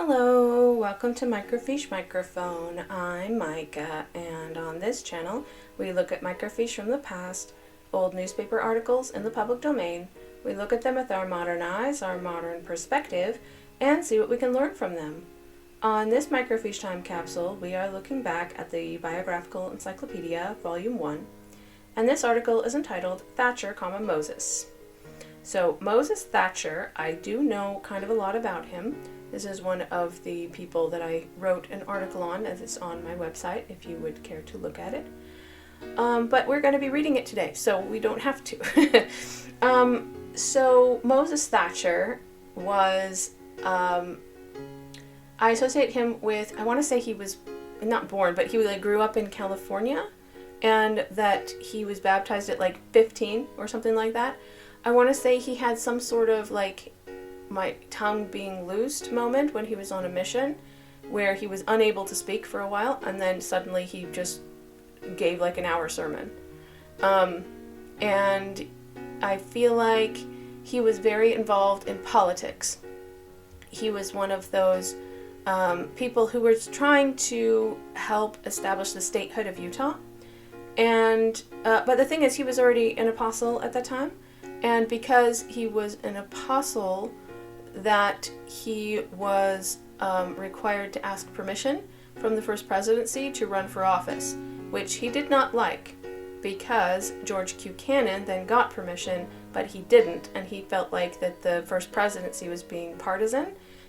Hello, welcome to Microfiche Microphone. I'm Micah, and on this channel we look at microfiche from the past, old newspaper articles in the public domain. We look at them with our modern eyes, our modern perspective, and see what we can learn from them. On this microfiche time capsule, we are looking back at the Biographical Encyclopedia, Volume 1, and this article is entitled Thatcher, Moses. So Moses Thatcher, I do know kind of a lot about him. This is one of the people that I wrote an article on, as it's on my website, if you would care to look at it. But we're going to be reading it today, so we don't have to. So Moses Thatcher was, I associate him with, I want to say he was not born, but he grew up in California, and that he was baptized at 15 or something like that. I want to say he had some sort of my tongue being loosed moment when he was on a mission where he was unable to speak for a while, and then suddenly he just gave an hour sermon. And I feel like he was very involved in politics. He was one of those people who was trying to help establish the statehood of Utah. And but the thing is, he was already an apostle at that time. And because he was an apostle, that he was required to ask permission from the first presidency to run for office, which he did not like, because George Buchanan then got permission, but he didn't, and he felt like that the first presidency was being partisan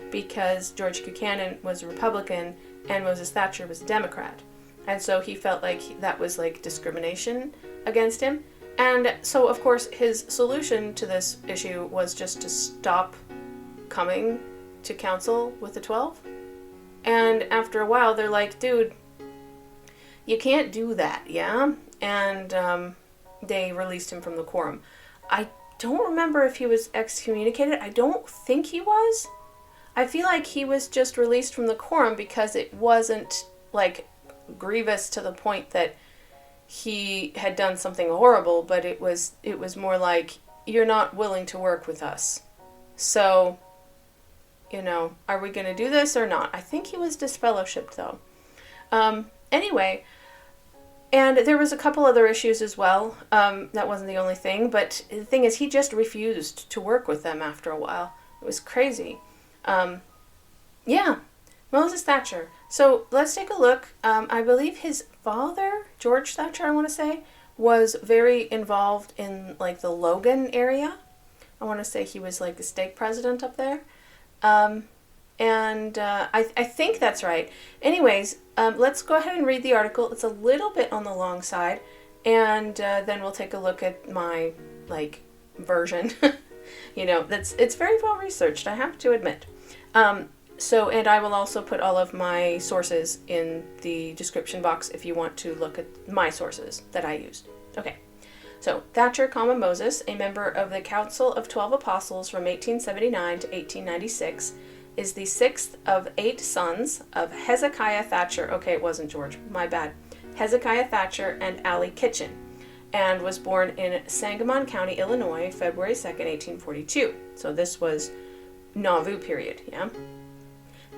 because George Buchanan was a Republican and Moses Thatcher was a Democrat. And so he felt like that was discrimination against him. And so, of course, his solution to this issue was just to stop coming to council with the 12. And after a while, they're like, dude, you can't do that, yeah? And they released him from the quorum. I don't remember if he was excommunicated. I don't think he was. I feel like he was just released from the quorum because it wasn't, grievous to the point that he had done something horrible, but it was more like, you're not willing to work with us. So, are we going to do this or not? I think he was disfellowshipped, though. Anyway, and there was a couple other issues as well. That wasn't the only thing, but the thing is, he just refused to work with them after a while. It was crazy. Yeah, Moses Thatcher. So let's take a look. I believe his father, George Thatcher, I want to say, was very involved in the Logan area. I want to say he was the stake president up there. I think that's right. Anyways, let's go ahead and read the article. It's a little bit on the long side, and then we'll take a look at my version. It's very well researched, I have to admit. And I will also put all of my sources in the description box if you want to look at my sources that I used. Okay. So, Thatcher, Moses, a member of the Council of 12 Apostles from 1879 to 1896, is the sixth of 8 sons of Hezekiah Thatcher. Okay, it wasn't George. My bad. Hezekiah Thatcher and Allie Kitchen, and was born in Sangamon County, Illinois, February 2nd, 1842. So this was Nauvoo period, yeah?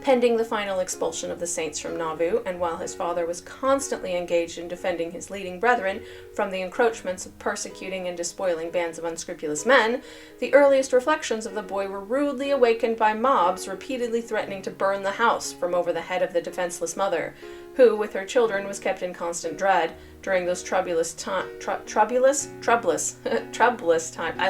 Pending the final expulsion of the saints from Nauvoo, and while his father was constantly engaged in defending his leading brethren from the encroachments of persecuting and despoiling bands of unscrupulous men, the earliest reflections of the boy were rudely awakened by mobs repeatedly threatening to burn the house from over the head of the defenseless mother, who, with her children, was kept in constant dread during those troublous time. I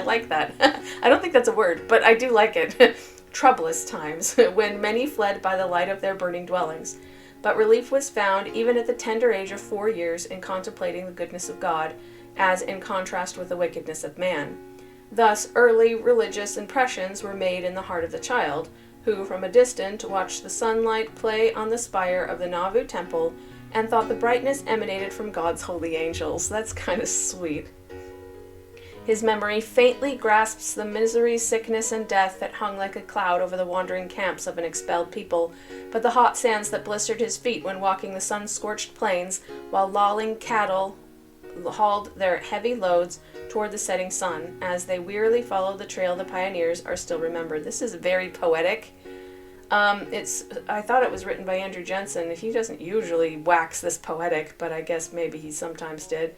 like that. I don't think that's a word, but I do like it. Troublous times, when many fled by the light of their burning dwellings. But relief was found, even at the tender age of 4 years, in contemplating the goodness of God, as in contrast with the wickedness of man. Thus, early religious impressions were made in the heart of the child, who from a distance watched the sunlight play on the spire of the Nauvoo temple, and thought the brightness emanated from God's holy angels. That's kind of sweet. His memory faintly grasps the misery, sickness, and death that hung like a cloud over the wandering camps of an expelled people, but the hot sands that blistered his feet when walking the sun-scorched plains, while lolling cattle hauled their heavy loads toward the setting sun, as they wearily followed the trail of the pioneers, are still remembered. This is very poetic. I thought it was written by Andrew Jenson. He doesn't usually wax this poetic, but I guess maybe he sometimes did.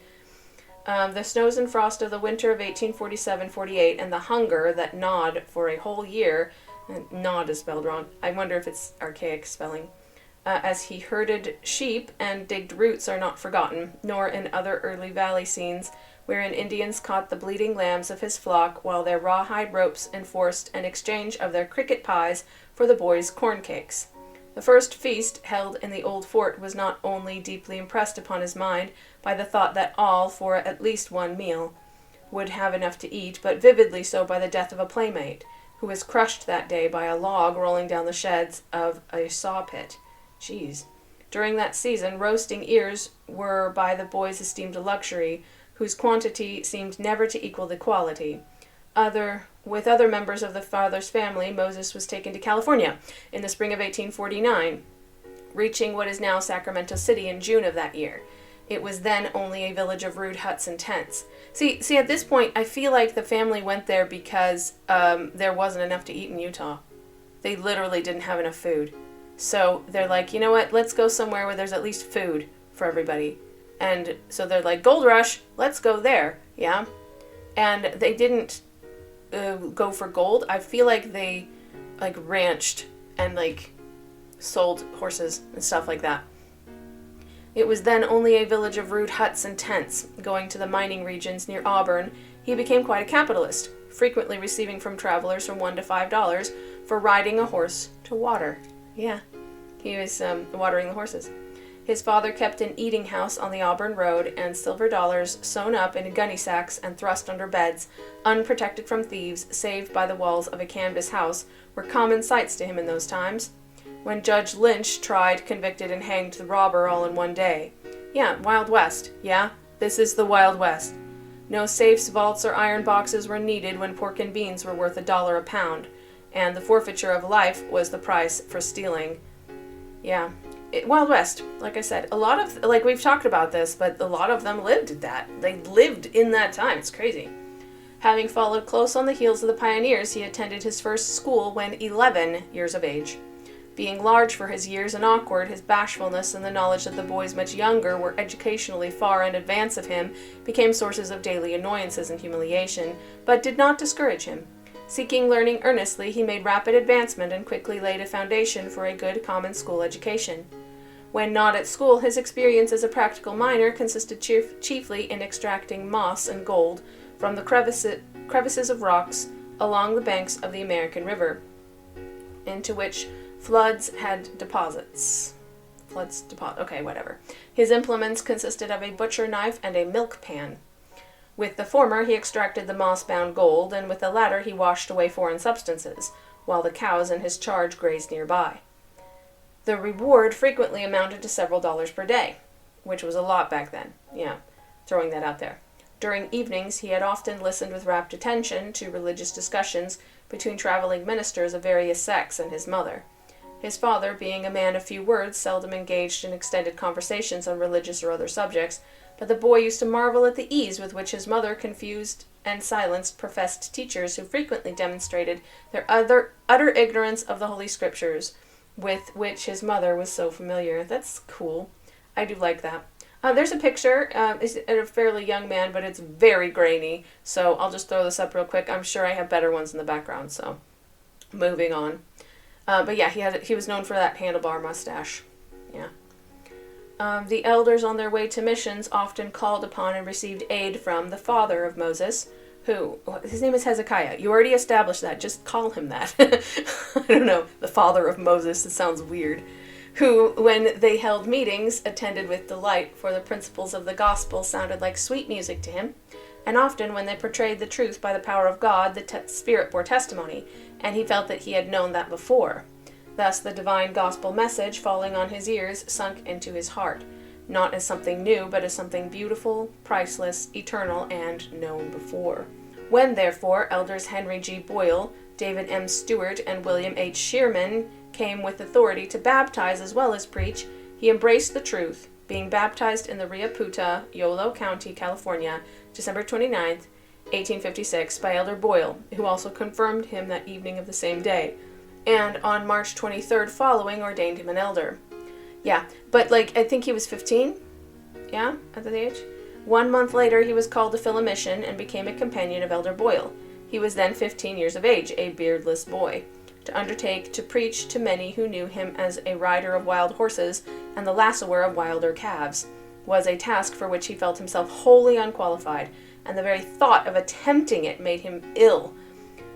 The snows and frost of the winter of 1847-48 and the hunger that gnawed for a whole year, and gnawed is spelled wrong, I wonder if it's archaic spelling, as he herded sheep and digged roots are not forgotten, nor in other early valley scenes, wherein Indians caught the bleating lambs of his flock while their rawhide ropes enforced an exchange of their cricket pies for the boys' corn cakes. The first feast held in the old fort was not only deeply impressed upon his mind by the thought that all, for at least one meal, would have enough to eat, but vividly so by the death of a playmate, who was crushed that day by a log rolling down the sheds of a saw pit. Jeez. During that season, roasting ears were by the boys esteemed a luxury, whose quantity seemed never to equal the quality. With other members of the father's family, Moses was taken to California in the spring of 1849, reaching what is now Sacramento City in June of that year. It was then only a village of rude huts and tents. See, at this point, I feel like the family went there because there wasn't enough to eat in Utah. They literally didn't have enough food. So they're like, you know what, let's go somewhere where there's at least food for everybody. And so they're like, gold rush, let's go there, yeah? And they didn't go for gold. I feel like they ranched and sold horses and stuff like that. It was then only a village of rude huts and tents. Going to the mining regions near Auburn, he became quite a capitalist, frequently receiving from travelers from $1 to $5 for riding a horse to water. Yeah, he was watering the horses. His father kept an eating house on the Auburn Road, and silver dollars sewn up in gunny sacks and thrust under beds, unprotected from thieves, saved by the walls of a canvas house, were common sights to him in those times. When Judge Lynch tried, convicted, and hanged the robber all in one day. Yeah, Wild West. Yeah, this is the Wild West. No safes, vaults, or iron boxes were needed when pork and beans were worth $1 a pound, and the forfeiture of life was the price for stealing. Yeah. Wild West, like I said, a lot of, we've talked about this, but a lot of them lived at that. They lived in that time. It's crazy. Having followed close on the heels of the pioneers, he attended his first school when 11 years of age. Being large for his years and awkward, his bashfulness and the knowledge that the boys much younger were educationally far in advance of him became sources of daily annoyances and humiliation, but did not discourage him. Seeking learning earnestly, he made rapid advancement and quickly laid a foundation for a good common school education. When not at school, his experience as a practical miner consisted chiefly in extracting moss and gold from the crevices of rocks along the banks of the American River, into which floods had deposits. Okay, whatever. His implements consisted of a butcher knife and a milk pan. With the former, he extracted the moss-bound gold, and with the latter he washed away foreign substances, while the cows in his charge grazed nearby. The reward frequently amounted to several dollars per day, which was a lot back then. Yeah, throwing that out there. During evenings, he had often listened with rapt attention to religious discussions between traveling ministers of various sects and his mother. His father, being a man of few words, seldom engaged in extended conversations on religious or other subjects, but the boy used to marvel at the ease with which his mother confused and silenced professed teachers who frequently demonstrated their utter ignorance of the Holy Scriptures, with which his mother was so familiar. That's cool. I do like that. There's a picture. It's a fairly young man, but it's very grainy, so I'll just throw this up real quick. I'm sure I have better ones in the background, so moving on. But yeah, he was known for that handlebar mustache. Yeah. The elders on their way to missions often called upon and received aid from the father of Moses, who, his name is Hezekiah. You already established that. Just call him that. I don't know. The father of Moses. It sounds weird. Who, when they held meetings, attended with delight, for the principles of the gospel sounded like sweet music to him. And often, when they portrayed the truth by the power of God, the Spirit bore testimony, and he felt that he had known that before. Thus, the divine gospel message, falling on his ears, sunk into his heart, not as something new, but as something beautiful, priceless, eternal, and known before. When, therefore, elders Henry G. Boyle, David M. Stewart, and William H. Shearman came with authority to baptize as well as preach, he embraced the truth, being baptized in the Rio Puta, Yolo County, California, December 29th, 1856, by Elder Boyle, who also confirmed him that evening of the same day. and on March 23rd following ordained him an elder. Yeah, but I think he was 15, yeah, at that age. 1 month later, he was called to fill a mission and became a companion of Elder Boyle. He was then 15 years of age, a beardless boy, to undertake to preach to many who knew him as a rider of wild horses and the lassoer of wilder calves, was a task for which he felt himself wholly unqualified, and the very thought of attempting it made him ill.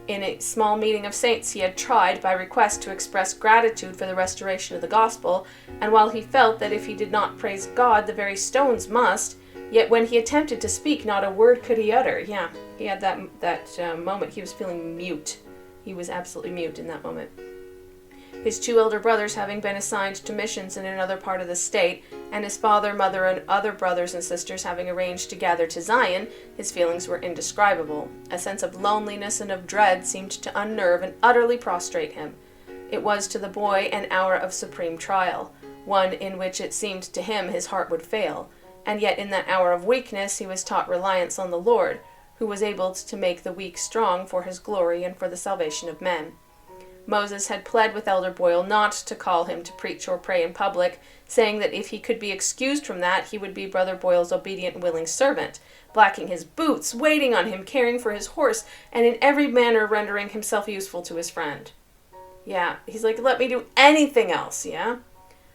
In a small meeting of saints he had tried, by request, to express gratitude for the restoration of the gospel, and while he felt that if he did not praise God, the very stones must, yet when he attempted to speak, not a word could he utter. Yeah, he had that moment. He was feeling mute. He was absolutely mute in that moment. His 2 elder brothers having been assigned to missions in another part of the state, and his father, mother, and other brothers and sisters having arranged to gather to Zion, his feelings were indescribable. A sense of loneliness and of dread seemed to unnerve and utterly prostrate him. It was to the boy an hour of supreme trial, one in which it seemed to him his heart would fail, and yet in that hour of weakness he was taught reliance on the Lord, who was able to make the weak strong for his glory and for the salvation of men. Moses had pled with Elder Boyle not to call him to preach or pray in public, saying that if he could be excused from that, he would be Brother Boyle's obedient and willing servant, blacking his boots, waiting on him, caring for his horse, and in every manner rendering himself useful to his friend. Yeah, he's like, let me do anything else, yeah?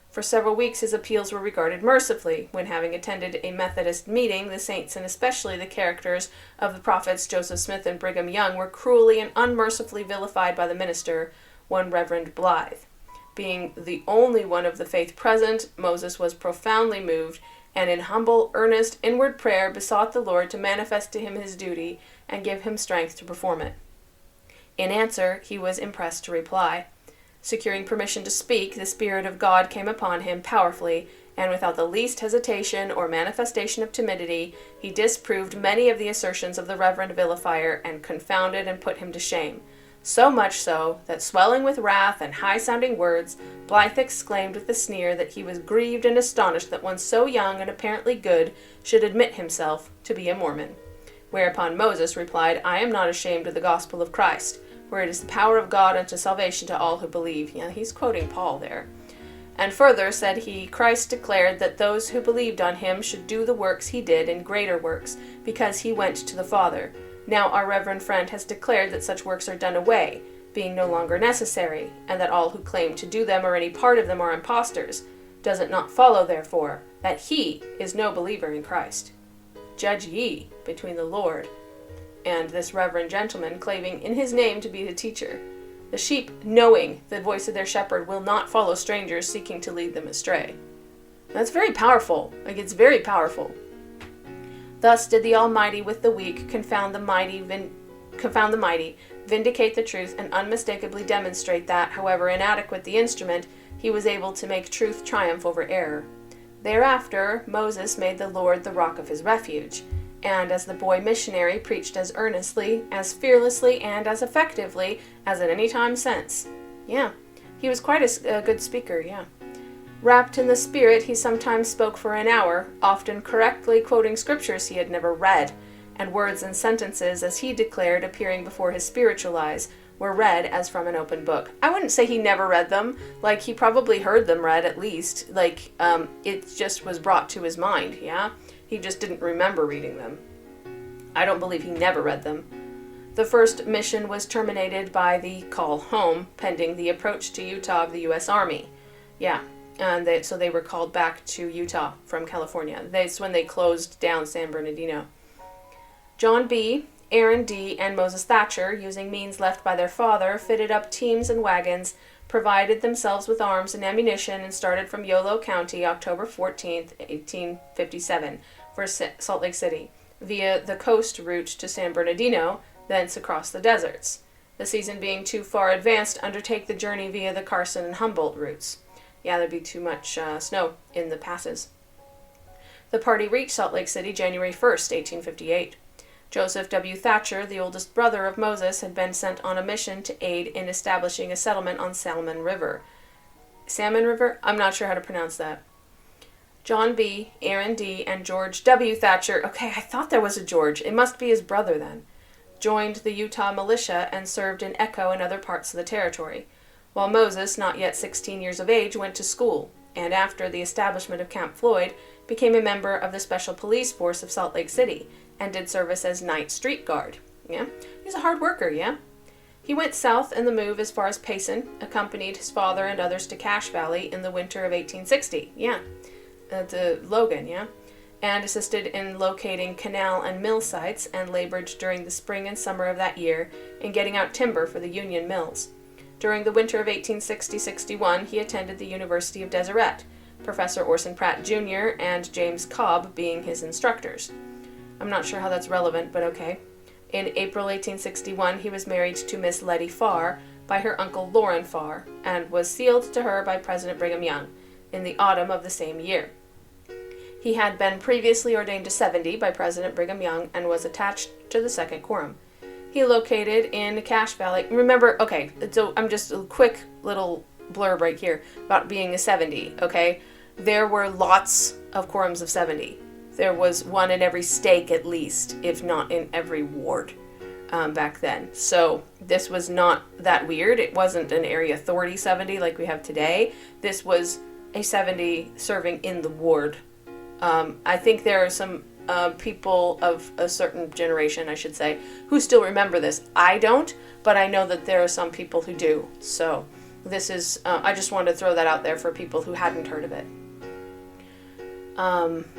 For several weeks his appeals were regarded mercifully. When, having attended a Methodist meeting, the saints, and especially the characters of the prophets Joseph Smith and Brigham Young, were cruelly and unmercifully vilified by the minister, one Reverend Blythe. Being the only one of the faith present, Moses was profoundly moved, and in humble, earnest, inward prayer besought the Lord to manifest to him his duty and give him strength to perform it. In answer, he was impressed to reply. Securing permission to speak, the Spirit of God came upon him powerfully, and without the least hesitation or manifestation of timidity, he disproved many of the assertions of the reverend vilifier, and confounded and put him to shame. So much so, that swelling with wrath and high-sounding words, Blythe exclaimed with a sneer that he was grieved and astonished that one so young and apparently good should admit himself to be a Mormon. Whereupon Moses replied, I am not ashamed of the gospel of Christ, where it is the power of God unto salvation to all who believe. Yeah, he's quoting Paul there. And further, said he, Christ declared that those who believed on him should do the works he did and greater works, because he went to the Father. Now our reverend friend has declared that such works are done away, being no longer necessary, and that all who claim to do them or any part of them are impostors. Does it not follow, therefore, that he is no believer in Christ? Judge ye between the Lord and this reverend gentleman claiming in his name to be the teacher. The sheep, knowing the voice of their shepherd, will not follow strangers seeking to lead them astray. That's very powerful. It's very powerful. Thus did the Almighty with the weak confound the mighty, vindicate the truth, and unmistakably demonstrate that, however inadequate the instrument, he was able to make truth triumph over error. Thereafter, Moses made the Lord the rock of his refuge, and as the boy missionary preached as earnestly, as fearlessly, and as effectively as at any time since. Yeah, he was quite a good speaker, yeah. Wrapped in the Spirit, he sometimes spoke for an hour, often correctly quoting scriptures he had never read, and words and sentences, as he declared, appearing before his spiritual eyes, were read as from an open book. I wouldn't say he never read them. He probably heard them read at least. It just was brought to his mind, yeah? He just didn't remember reading them. I don't believe he never read them. The first mission was terminated by the call home, pending the approach to Utah of the U.S. Army. Yeah, and so they were called back to Utah from California. That's when they closed down San Bernardino. John B., Aaron D., and Moses Thatcher, using means left by their father, fitted up teams and wagons, provided themselves with arms and ammunition, and started from Yolo County October 14th, 1857, for Salt Lake City, via the coast route to San Bernardino, thence across the deserts. The season being too far advanced to undertake the journey via the Carson and Humboldt routes. Yeah, there'd be too much snow in the passes. The party reached Salt Lake City January 1st, 1858. Joseph W. Thatcher, the oldest brother of Moses, had been sent on a mission to aid in establishing a settlement on Salmon River. Salmon River? I'm not sure how to pronounce that. John B., Aaron D., and George W. Thatcher, okay, I thought there was a George, it must be his brother then, joined the Utah militia and served in Echo and other parts of the territory. while Moses, not yet 16 years of age, went to school, and after the establishment of Camp Floyd, became a member of the Special Police Force of Salt Lake City, and did service as night street guard. Yeah, he's a hard worker, yeah? He went south in the move as far as Payson, accompanied his father and others to Cache Valley in the winter of 1860, yeah, to Logan, yeah, and assisted in locating canal and mill sites, and labored during the spring and summer of that year in getting out timber for the Union mills. During the winter of 1860-61, he attended the University of Deseret, Professor Orson Pratt Jr. and James Cobb being his instructors. I'm not sure how that's relevant, but okay. In April 1861, he was married to Miss Letty Farr by her uncle Loren Farr, and was sealed to her by President Brigham Young in the autumn of the same year. He had been previously ordained to 70 by President Brigham Young and was attached to the Second Quorum. He located in Cache Valley. Remember, okay, so I'm just a quick little blurb right here about being a 70, okay? There were lots of quorums of 70. There was one in every stake at least, if not in every ward back then. So this was not that weird. It wasn't an area authority 70 like we have today. This was a 70 serving in the ward. I think there are some people of a certain generation, I should say, who still remember this. I don't, but I know that there are some people who do. So this is, I just wanted to throw that out there for people who hadn't heard of it.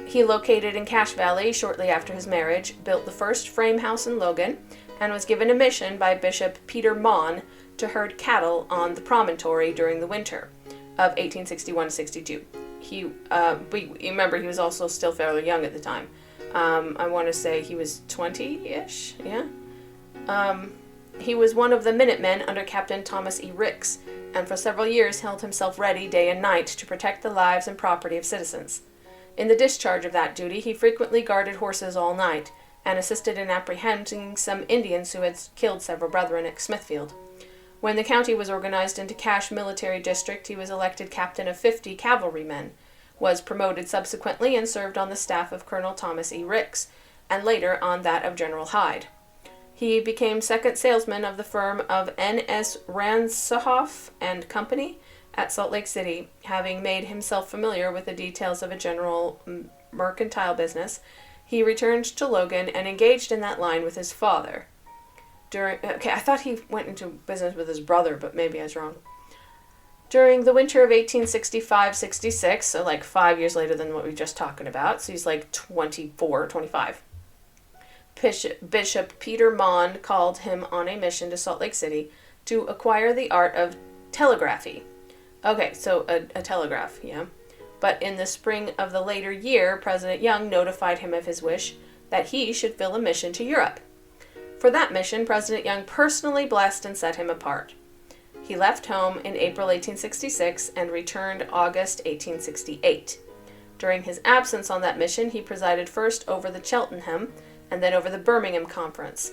He located in Cache Valley shortly after his marriage, built the first frame house in Logan, and was given a mission by Bishop Peter Mon to herd cattle on the promontory during the winter of 1861-62. He, remember, he was also still fairly young at the time. I want to say he was 20-ish, yeah? He was one of the Minutemen under Captain Thomas E. Ricks, and for several years held himself ready day and night to protect the lives and property of citizens. In the discharge of that duty, he frequently guarded horses all night, and assisted in apprehending some Indians who had killed several brethren at Smithfield. When the county was organized into Cache Military District, he was elected captain of 50 cavalrymen, was promoted subsequently, and served on the staff of Colonel Thomas E. Ricks, and later on that of General Hyde. He became second salesman of the firm of N.S. Ransohoff and Company at Salt Lake City, having made himself familiar with the details of a general mercantile business. He returned to Logan and engaged in that line with his father. I thought he went into business with his brother, but maybe I was wrong. During the winter of 1865-66, so like 5 years later than what we were just talking about, so he's like 24, 25, Bishop Peter Mon called him on a mission to Salt Lake City to acquire the art of telegraphy. Okay, so a telegraph, yeah. But in the spring of the later year, President Young notified him of his wish that he should fill a mission to Europe. For that mission, President Young personally blessed and set him apart. He left home in April 1866 and returned August 1868. During his absence on that mission, he presided first over the Cheltenham and then over the Birmingham Conference.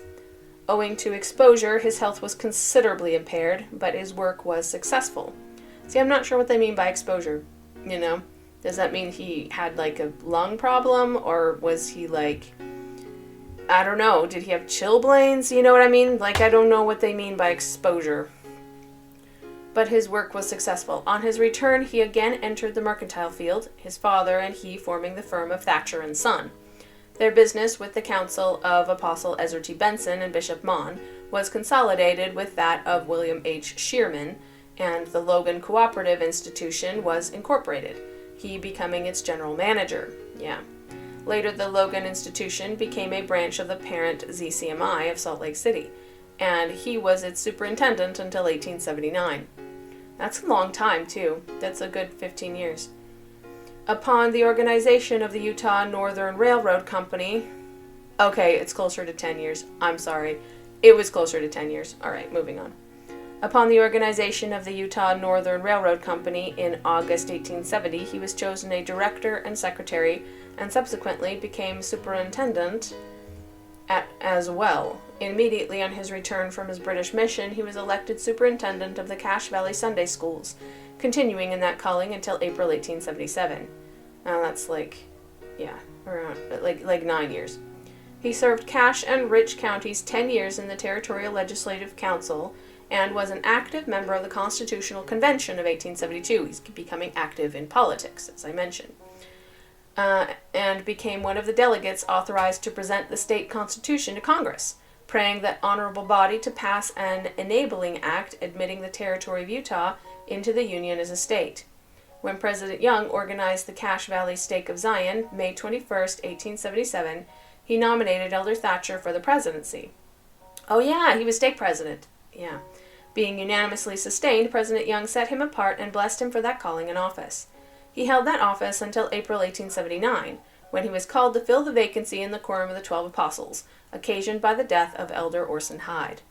Owing to exposure, his health was considerably impaired, but his work was successful. See, I'm not sure what they mean by exposure, you know? Does that mean he had, like, a lung problem, or was he, like, I don't know, did he have chilblains? You know what I mean? Like, I don't know what they mean by exposure. But his work was successful. On his return, he again entered the mercantile field, his father and he forming the firm of Thatcher and Son. Their business with the counsel of Apostle Ezra T. Benson and Bishop Mon was consolidated with that of William H. Shearman, and the Logan Cooperative Institution was incorporated, he becoming its general manager. Yeah. Later, the Logan Institution became a branch of the parent ZCMI of Salt Lake City, and he was its superintendent until 1879. That's a long time, too. That's a good 15 years. Upon the organization of the Utah Northern Railroad Company, okay, it's closer to 10 years. I'm sorry. It was closer to 10 years. All right, moving on. Upon the organization of the Utah Northern Railroad Company in August 1870, he was chosen a director and secretary, and subsequently became superintendent as well. Immediately on his return from his British mission, he was elected superintendent of the Cache Valley Sunday Schools, continuing in that calling until April 1877. Now that's like, yeah, around like 9 years. He served Cache and Rich counties 10 years in the Territorial Legislative Council and was an active member of the Constitutional Convention of 1872. He's becoming active in politics, as I mentioned. And became one of the delegates authorized to present the state constitution to Congress, praying that honorable body to pass an enabling act admitting the territory of Utah into the Union as a state. When President Young organized the Cache Valley Stake of Zion, May 21st, 1877, he nominated Elder Thatcher for the presidency. Oh yeah, he was stake president. Yeah. Being unanimously sustained, President Young set him apart and blessed him for that calling and office. He held that office until April 1879, when he was called to fill the vacancy in the Quorum of the 12 Apostles, occasioned by the death of Elder Orson Hyde.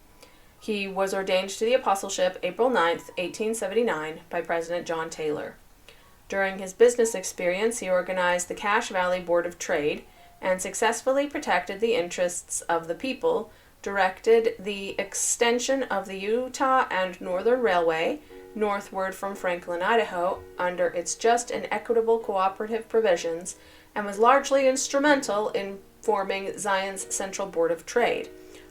He was ordained to the apostleship April 9th, 1879, by President John Taylor. During his business experience, he organized the Cache Valley Board of Trade and successfully protected the interests of the people, directed the extension of the Utah and Northern Railway northward from Franklin, Idaho, under its just and equitable cooperative provisions, and was largely instrumental in forming Zion's Central Board of Trade,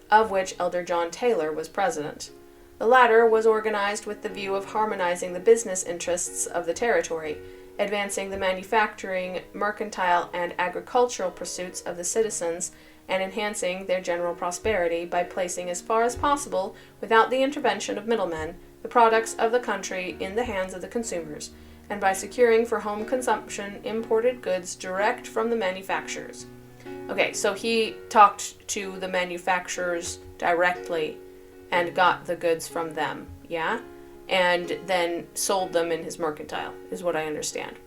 of which Elder John Taylor was president. The latter was organized with the view of harmonizing the business interests of the territory, advancing the manufacturing, mercantile, and agricultural pursuits of the citizens, and enhancing their general prosperity by placing as far as possible, without the intervention of middlemen, the products of the country in the hands of the consumers, and by securing for home consumption imported goods direct from the manufacturers. Okay, so he talked to the manufacturers directly and got the goods from them, yeah? And then sold them in his mercantile, is what I understand.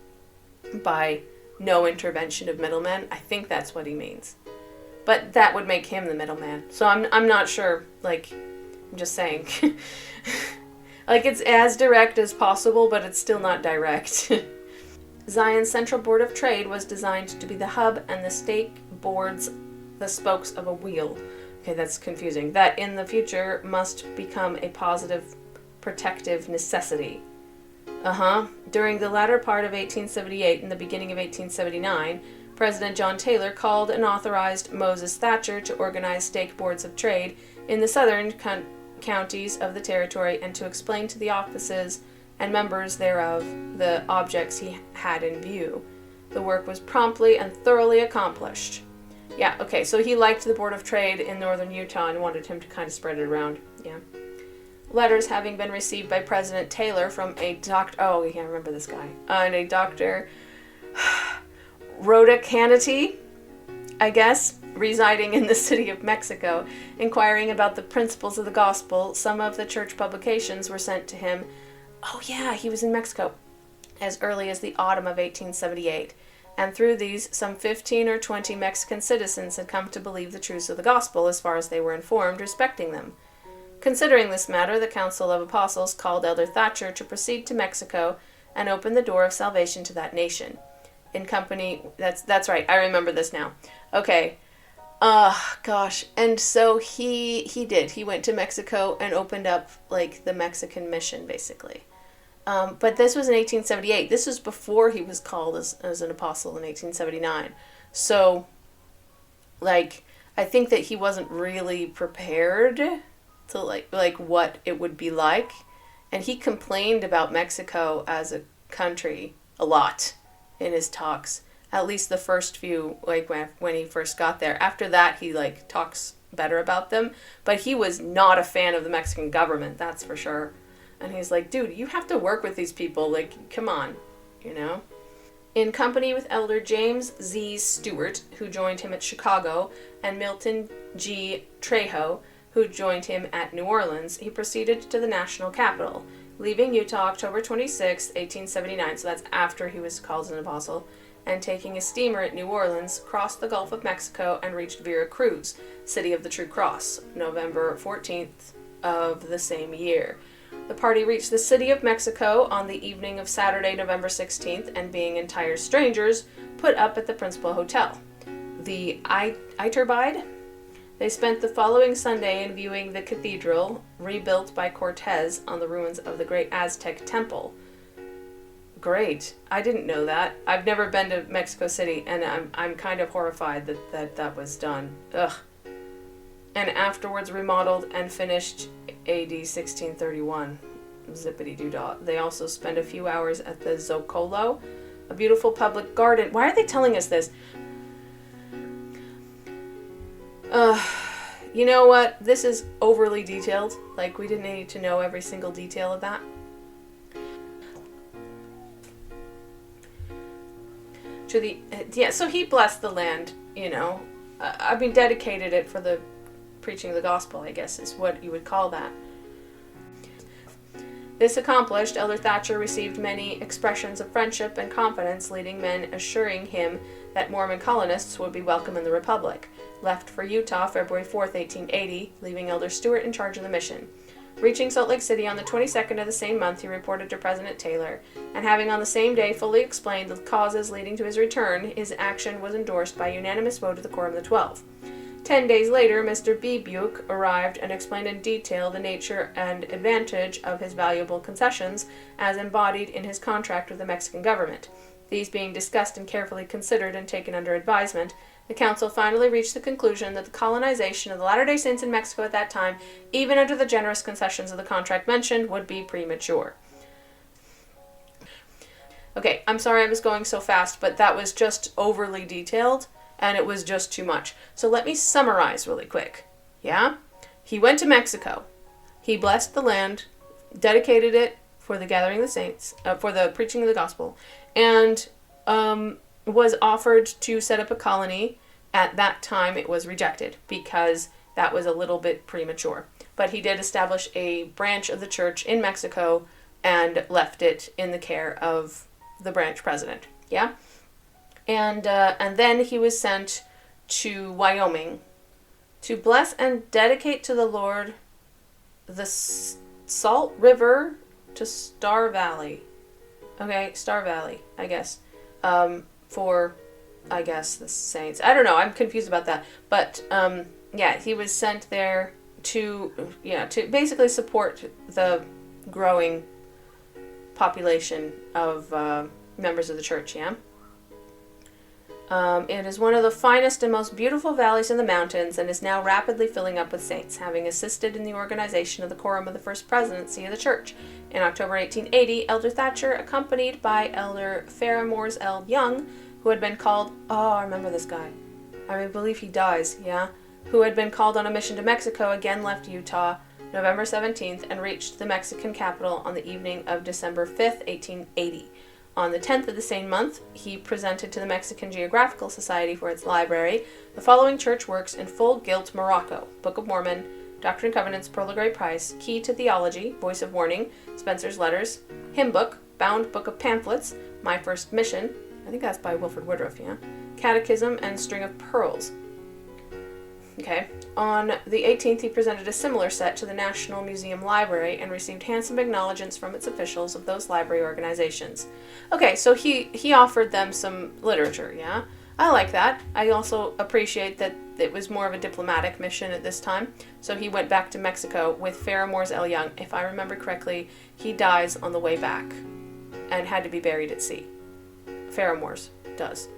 By no intervention of middlemen, I think that's what he means. But that would make him the middleman. So I'm not sure, like, I'm just saying. Like, it's as direct as possible, but it's still not direct. Zion's Central Board of Trade was designed to be the hub and the stake boards the spokes of a wheel. Okay, that's confusing. That in the future must become a positive protective necessity. During the latter part of 1878 and the beginning of 1879, President John Taylor called and authorized Moses Thatcher to organize stake boards of trade in the southern counties of the territory and to explain to the offices and members thereof the objects he had in view. The work was promptly and thoroughly accomplished. Yeah, okay, so he liked the Board of Trade in northern Utah and wanted him to kind of spread it around. Yeah. Letters having been received by President Taylor from a doctor, oh, I can't remember this guy, and a Dr. Rhoda Canity, I guess, residing in the city of Mexico, inquiring about the principles of the gospel. Some of the church publications were sent to him. Oh yeah, he was in Mexico as early as the autumn of 1878, and through these some 15 or 20 Mexican citizens had come to believe the truths of the gospel as far as they were informed respecting them. Considering this matter, the Council of Apostles called Elder Thatcher to proceed to Mexico and open the door of salvation to that nation. In company, that's right, I remember this now. Okay, gosh, and so he did. He went to Mexico and opened up, like, the Mexican mission, basically. But this was in 1878. This was before he was called as an apostle in 1879. So, like, I think that he wasn't really prepared to, like what it would be like. And he complained about Mexico as a country a lot in his talks. At least the first few, like, when he first got there. After that, he, like, talks better about them. But he was not a fan of the Mexican government, that's for sure. And he's like, dude, you have to work with these people. Like, come on, you know? In company with Elder James Z. Stewart, who joined him at Chicago, and Milton G. Trejo, who joined him at New Orleans, he proceeded to the national capital, leaving Utah October 26, 1879, so that's after he was called an apostle, and taking a steamer at New Orleans, crossed the Gulf of Mexico and reached Vera Cruz, city of the True Cross, November 14th of the same year. The party reached the city of Mexico on the evening of Saturday, November 16th, and being entire strangers, put up at the principal hotel, the Iturbide. They spent the following Sunday in viewing the cathedral, rebuilt by Cortez on the ruins of the great Aztec temple. Great. I didn't know that. I've never been to Mexico City, and I'm kind of horrified that was done. Ugh. And afterwards remodeled and finished AD 1631. Zippity-doo-dah. They also spend a few hours at the Zoccolo, a beautiful public garden. Why are they telling us this? You know what? This is overly detailed. Like, we didn't need to know every single detail of that. So he blessed the land, dedicated it for the preaching of the gospel, I guess is what you would call that. This accomplished, Elder Thatcher received many expressions of friendship and confidence, leading men assuring him that Mormon colonists would be welcome in the Republic. Left for Utah February 4th, 1880, leaving Elder Stewart in charge of the mission. Reaching Salt Lake City on the 22nd of the same month, he reported to President Taylor, and having on the same day fully explained the causes leading to his return, his action was endorsed by unanimous vote of the Quorum of the 12. 10 days later, Mr. B. Buke arrived and explained in detail the nature and advantage of his valuable concessions as embodied in his contract with the Mexican government. These being discussed and carefully considered and taken under advisement, the council finally reached the conclusion that the colonization of the Latter-day Saints in Mexico at that time, even under the generous concessions of the contract mentioned, would be premature. Okay, I'm sorry I was going so fast, but that was just overly detailed, and it was just too much. So let me summarize really quick. Yeah? He went to Mexico. He blessed the land, dedicated it for the gathering of the saints, for the preaching of the gospel, and was offered to set up a colony. At that time, it was rejected because that was a little bit premature. But he did establish a branch of the church in Mexico and left it in the care of the branch president. Yeah? And then he was sent to Wyoming to bless and dedicate to the Lord the Salt River to Star Valley. Okay, Star Valley, I guess. For, I guess, the saints. I don't know, I'm confused about that. But, he was sent there to basically support the growing population of members of the church, yeah? It is one of the finest and most beautiful valleys in the mountains and is now rapidly filling up with saints, having assisted in the organization of the Quorum of the First Presidency of the Church. In October 1880, Elder Thatcher, accompanied by Elder Ferramors L. Young, who had been called, I remember this guy. I believe he dies, yeah? Who had been called on a mission to Mexico, again left Utah November 17th and reached the Mexican capital on the evening of December 5th, 1880. On the 10th of the same month, he presented to the Mexican Geographical Society for its library the following church works in full gilt morocco: Book of Mormon, Doctrine and Covenants, Pearl of Great Price, Key to Theology, Voice of Warning, Spencer's Letters, Hymn Book, Bound Book of Pamphlets, My First Mission, I think that's by Wilford Woodruff, yeah? Catechism, and String of Pearls. Okay. On the 18th, he presented a similar set to the National Museum Library and received handsome acknowledgments from its officials of those library organizations. Okay, so he offered them some literature, yeah? I like that. I also appreciate that it was more of a diplomatic mission at this time. So he went back to Mexico with Ferramors L. Young. If I remember correctly, he dies on the way back and had to be buried at sea. Ferramors does.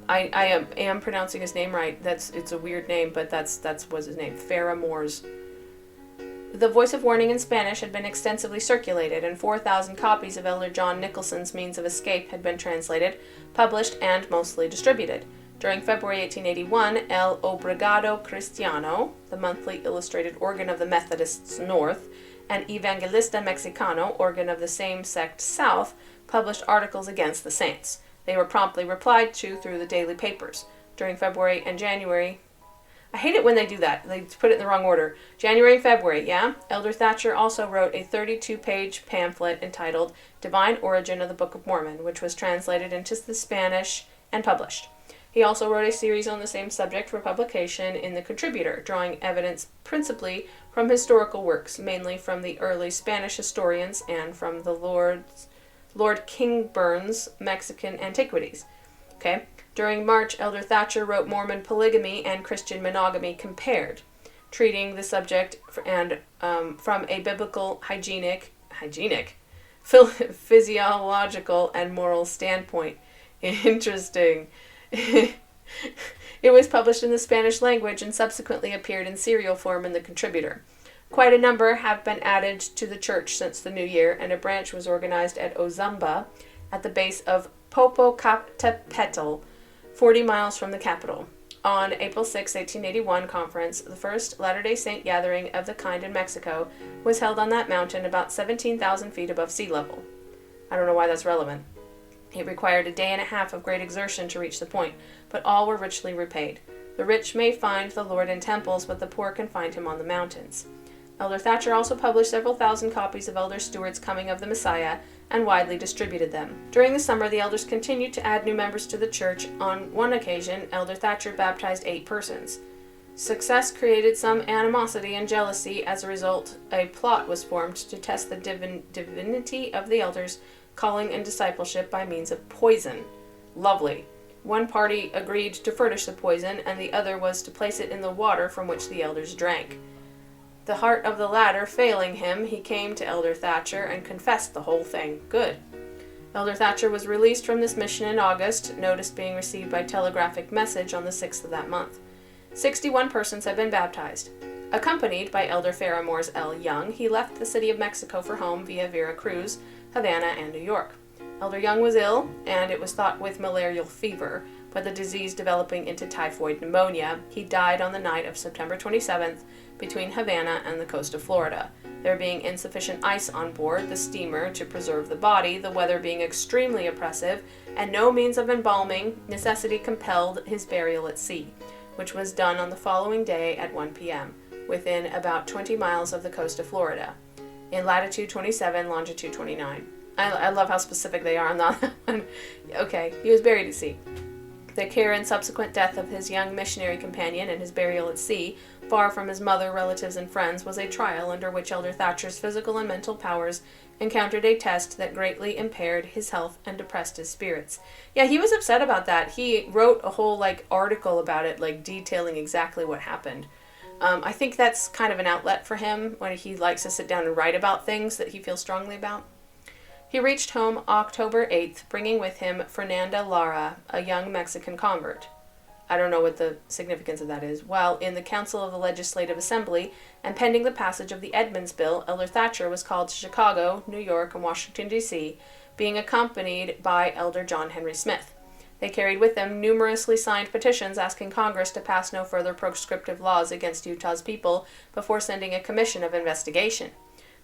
I am pronouncing his name right. It's a weird name, but that's was his name, Ferramors. The Voice of Warning in Spanish had been extensively circulated, and 4,000 copies of Elder John Nicholson's Means of Escape had been translated, published, and mostly distributed. During February 1881, El Obrigado Cristiano, the monthly illustrated organ of the Methodists North, and Evangelista Mexicano, organ of the same sect South, published articles against the saints. They were promptly replied to through the daily papers. During February and January, I hate it when they do that. They put it in the wrong order. January and February, yeah? Elder Thatcher also wrote a 32-page pamphlet entitled Divine Origin of the Book of Mormon, which was translated into the Spanish and published. He also wrote a series on the same subject for publication in the Contributor, drawing evidence principally from historical works, mainly from the early Spanish historians and from the Lord Kingburn's Mexican Antiquities. Okay. During March, Elder Thatcher wrote Mormon Polygamy and Christian Monogamy Compared, treating the subject and from a biblical, hygienic, physiological, and moral standpoint. Interesting. It was published in the Spanish language and subsequently appeared in serial form in the Contributor. Quite a number have been added to the church since the new year, and a branch was organized at Ozumba at the base of Popocatépetl, 40 miles from the capital. On April 6, 1881 conference, the first Latter-day Saint gathering of the kind in Mexico was held on that mountain about 17,000 feet above sea level. I don't know why that's relevant. It required a day and a half of great exertion to reach the point, but all were richly repaid. The rich may find the Lord in temples, but the poor can find him on the mountains. Elder Thatcher also published several thousand copies of Elder Stewart's Coming of the Messiah and widely distributed them. During the summer, the elders continued to add new members to the church. On one occasion, Elder Thatcher baptized 8 persons. Success created some animosity and jealousy. As a result, a plot was formed to test the divinity of the elders' calling and discipleship by means of poison. Lovely. One party agreed to furnish the poison, and the other was to place it in the water from which the elders drank. The heart of the latter failing him, he came to Elder Thatcher and confessed the whole thing. Good. Elder Thatcher was released from this mission in August, notice being received by telegraphic message on the 6th of that month. 61 persons had been baptized. Accompanied by Elder Faramores L. Young, he left the city of Mexico for home via Veracruz, Havana, and New York. Elder Young was ill, and it was thought with malarial fever, but the disease developing into typhoid pneumonia. He died on the night of September 27th between Havana and the coast of Florida. There being insufficient ice on board the steamer to preserve the body, the weather being extremely oppressive, and no means of embalming, necessity compelled his burial at sea, which was done on the following day at 1 p.m., within about 20 miles of the coast of Florida, in latitude 27, longitude 29. I love how specific they are on that one. Okay, he was buried at sea. The care and subsequent death of his young missionary companion and his burial at sea, far from his mother, relatives, and friends, was a trial under which Elder Thatcher's physical and mental powers encountered a test that greatly impaired his health and depressed his spirits. Yeah, he was upset about that. He wrote a whole article about it, detailing exactly what happened. I think that's kind of an outlet for him when he likes to sit down and write about things that he feels strongly about. He reached home October 8th, bringing with him Fernanda Lara, a young Mexican convert. I don't know what the significance of that is. While in the Council of the Legislative Assembly and pending the passage of the Edmunds Bill, Elder Thatcher was called to Chicago, New York, and Washington, D.C., being accompanied by Elder John Henry Smith. They carried with them numerously signed petitions asking Congress to pass no further proscriptive laws against Utah's people before sending a commission of investigation.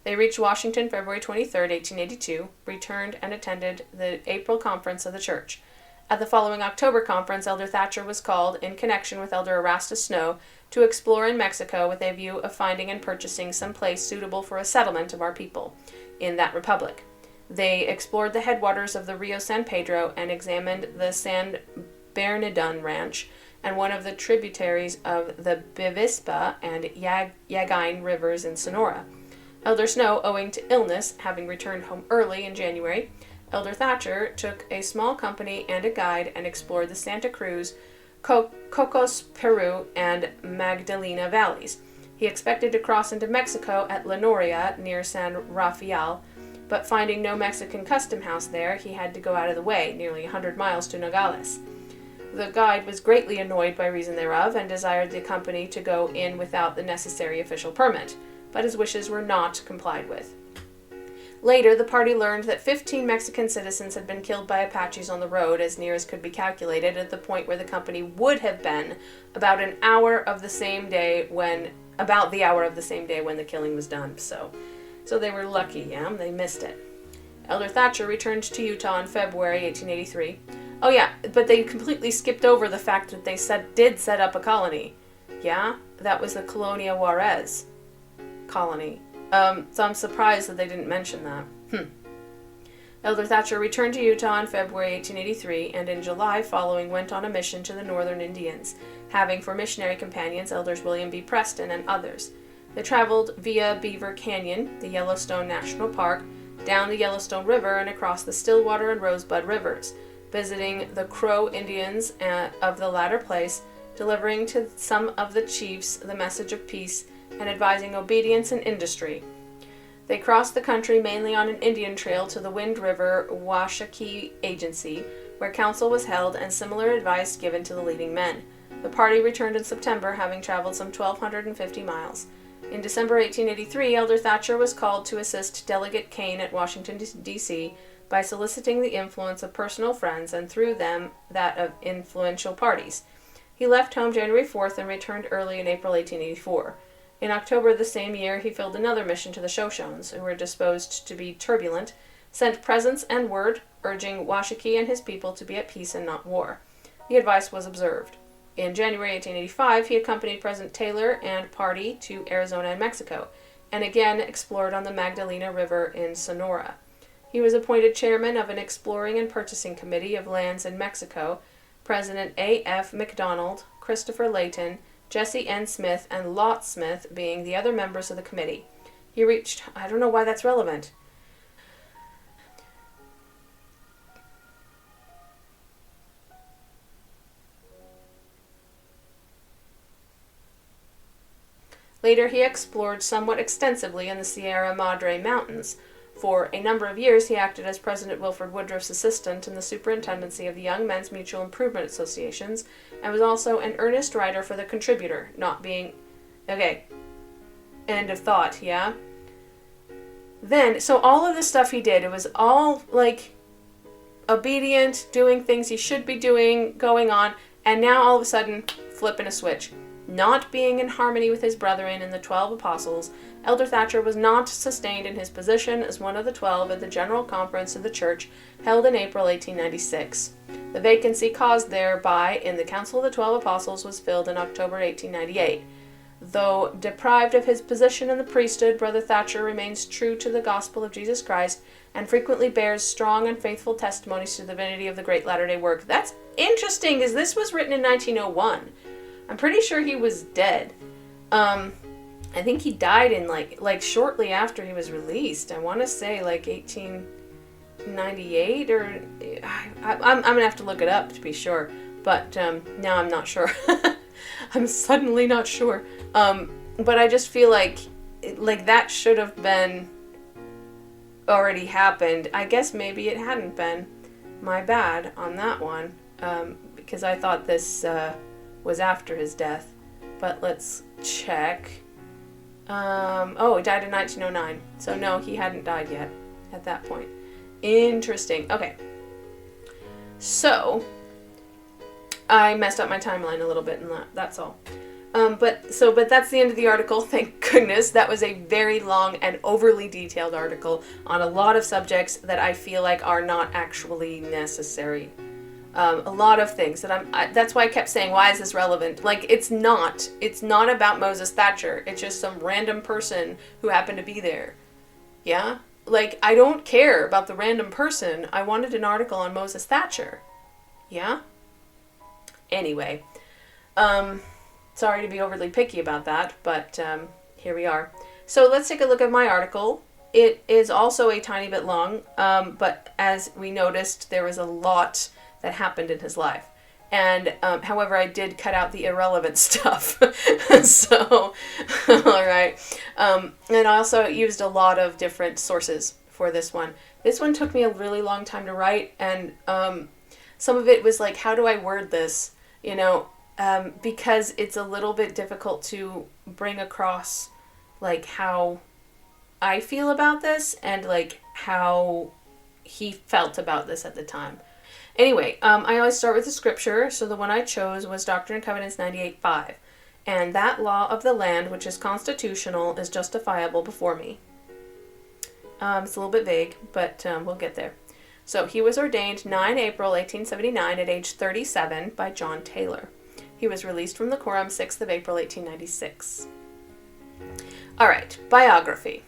They reached Washington February 23, 1882, returned and attended the April conference of the church. At the following October conference, Elder Thatcher was called, in connection with Elder Erastus Snow, to explore in Mexico with a view of finding and purchasing some place suitable for a settlement of our people in that republic. They explored the headwaters of the Rio San Pedro and examined the San Bernardino Ranch and one of the tributaries of the Bivispa and Yagain rivers in Sonora. Elder Snow, owing to illness, having returned home early in January, Elder Thatcher took a small company and a guide and explored the Santa Cruz, Cocos, Peru, and Magdalena valleys. He expected to cross into Mexico at La Noria, near San Rafael, but finding no Mexican custom house there, he had to go out of the way, nearly 100 miles to Nogales. The guide was greatly annoyed by reason thereof and desired the company to go in without the necessary official permit, but his wishes were not complied with. Later, the party learned that 15 Mexican citizens had been killed by Apaches on the road, as near as could be calculated, at the point where the company would have been about the hour of the same day when the killing was done. So they were lucky, they missed it. Elder Thatcher returned to Utah in February 1883. Oh yeah, but they completely skipped over the fact that they did set up a colony. Yeah, that was the Colonia Juarez colony. So I'm surprised that they didn't mention that. Elder Thatcher returned to Utah in February 1883, and in July following went on a mission to the northern Indians, having for missionary companions Elders William B. Preston and others. They traveled via Beaver Canyon, the Yellowstone National Park, down the Yellowstone River and across the Stillwater and Rosebud rivers, visiting the Crow Indians of the latter place, delivering to some of the chiefs the message of peace, and advising obedience and industry. They crossed the country mainly on an Indian trail to the Wind River Washakie Agency, where council was held and similar advice given to the leading men. The party returned in September, having traveled some 1,250 miles. In December 1883, Elder Thatcher was called to assist Delegate Kane at Washington, D.C. by soliciting the influence of personal friends and through them that of influential parties. He left home January 4th and returned early in April 1884. In October the same year, he filled another mission to the Shoshones, who were disposed to be turbulent, sent presents and word, urging Washakie and his people to be at peace and not war. The advice was observed. In January 1885, he accompanied President Taylor and party to Arizona and Mexico, and again explored on the Magdalena River in Sonora. He was appointed chairman of an exploring and purchasing committee of lands in Mexico. President A.F. McDonald, Christopher Layton, Jesse N. Smith, and Lot Smith being the other members of the committee. He reached... I don't know why that's relevant. Later, he explored somewhat extensively in the Sierra Madre Mountains. For a number of years, he acted as President Wilford Woodruff's assistant in the superintendency of the Young Men's Mutual Improvement Associations, and was also an earnest writer for the Contributor, not being... Okay. End of thought, yeah? Then, so all of the stuff he did, it was all, like, obedient, doing things he should be doing, going on, and now all of a sudden, flipping a switch. Not being in harmony with his brethren in the 12 apostles, Elder Thatcher was not sustained in his position as one of the 12 at the General Conference of the Church held in April 1896. The vacancy caused thereby in the Council of the 12 Apostles was filled in October 1898. Though deprived of his position in the priesthood, Brother Thatcher remains true to the gospel of Jesus Christ and frequently bears strong and faithful testimonies to the divinity of the great Latter-day work. That's interesting, because this was written in 1901. I'm pretty sure he was dead. I think he died in like shortly after he was released. I want to say like 1898 or I'm gonna have to look it up to be sure. But now I'm not sure. I'm suddenly not sure. But I just feel like that should have been already happened. I guess maybe it hadn't been. My bad on that one. Because I thought this was after his death, but let's check. Oh, he died in 1909, so no, he hadn't died yet at that point. Interesting. Okay, so I messed up my timeline a little bit in that's all. But that's the end of the article. Thank goodness. That was a very long and overly detailed article on a lot of subjects that I feel like are not actually necessary. A lot of things that that's why I kept saying, why is this relevant? Like, it's not about Moses Thatcher. It's just some random person who happened to be there. Yeah? Like, I don't care about the random person. I wanted an article on Moses Thatcher. Yeah? Anyway. Sorry to be overly picky about that, but here we are. So let's take a look at my article. It is also a tiny bit long, but as we noticed, there was a lot that happened in his life. And, however, I did cut out the irrelevant stuff. So, alright. And I also used a lot of different sources for this one. This one took me a really long time to write, and some of it was like, how do I word this? You know, because it's a little bit difficult to bring across, like, how I feel about this, and, like, how he felt about this at the time. Anyway, I always start with the scripture, so the one I chose was Doctrine and Covenants 98:5. And that law of the land, which is constitutional, is justifiable before me. It's a little bit vague, but we'll get there. So, he was ordained 9 April 1879 at age 37 by John Taylor. He was released from the quorum 6th of April 1896. Alright, biography.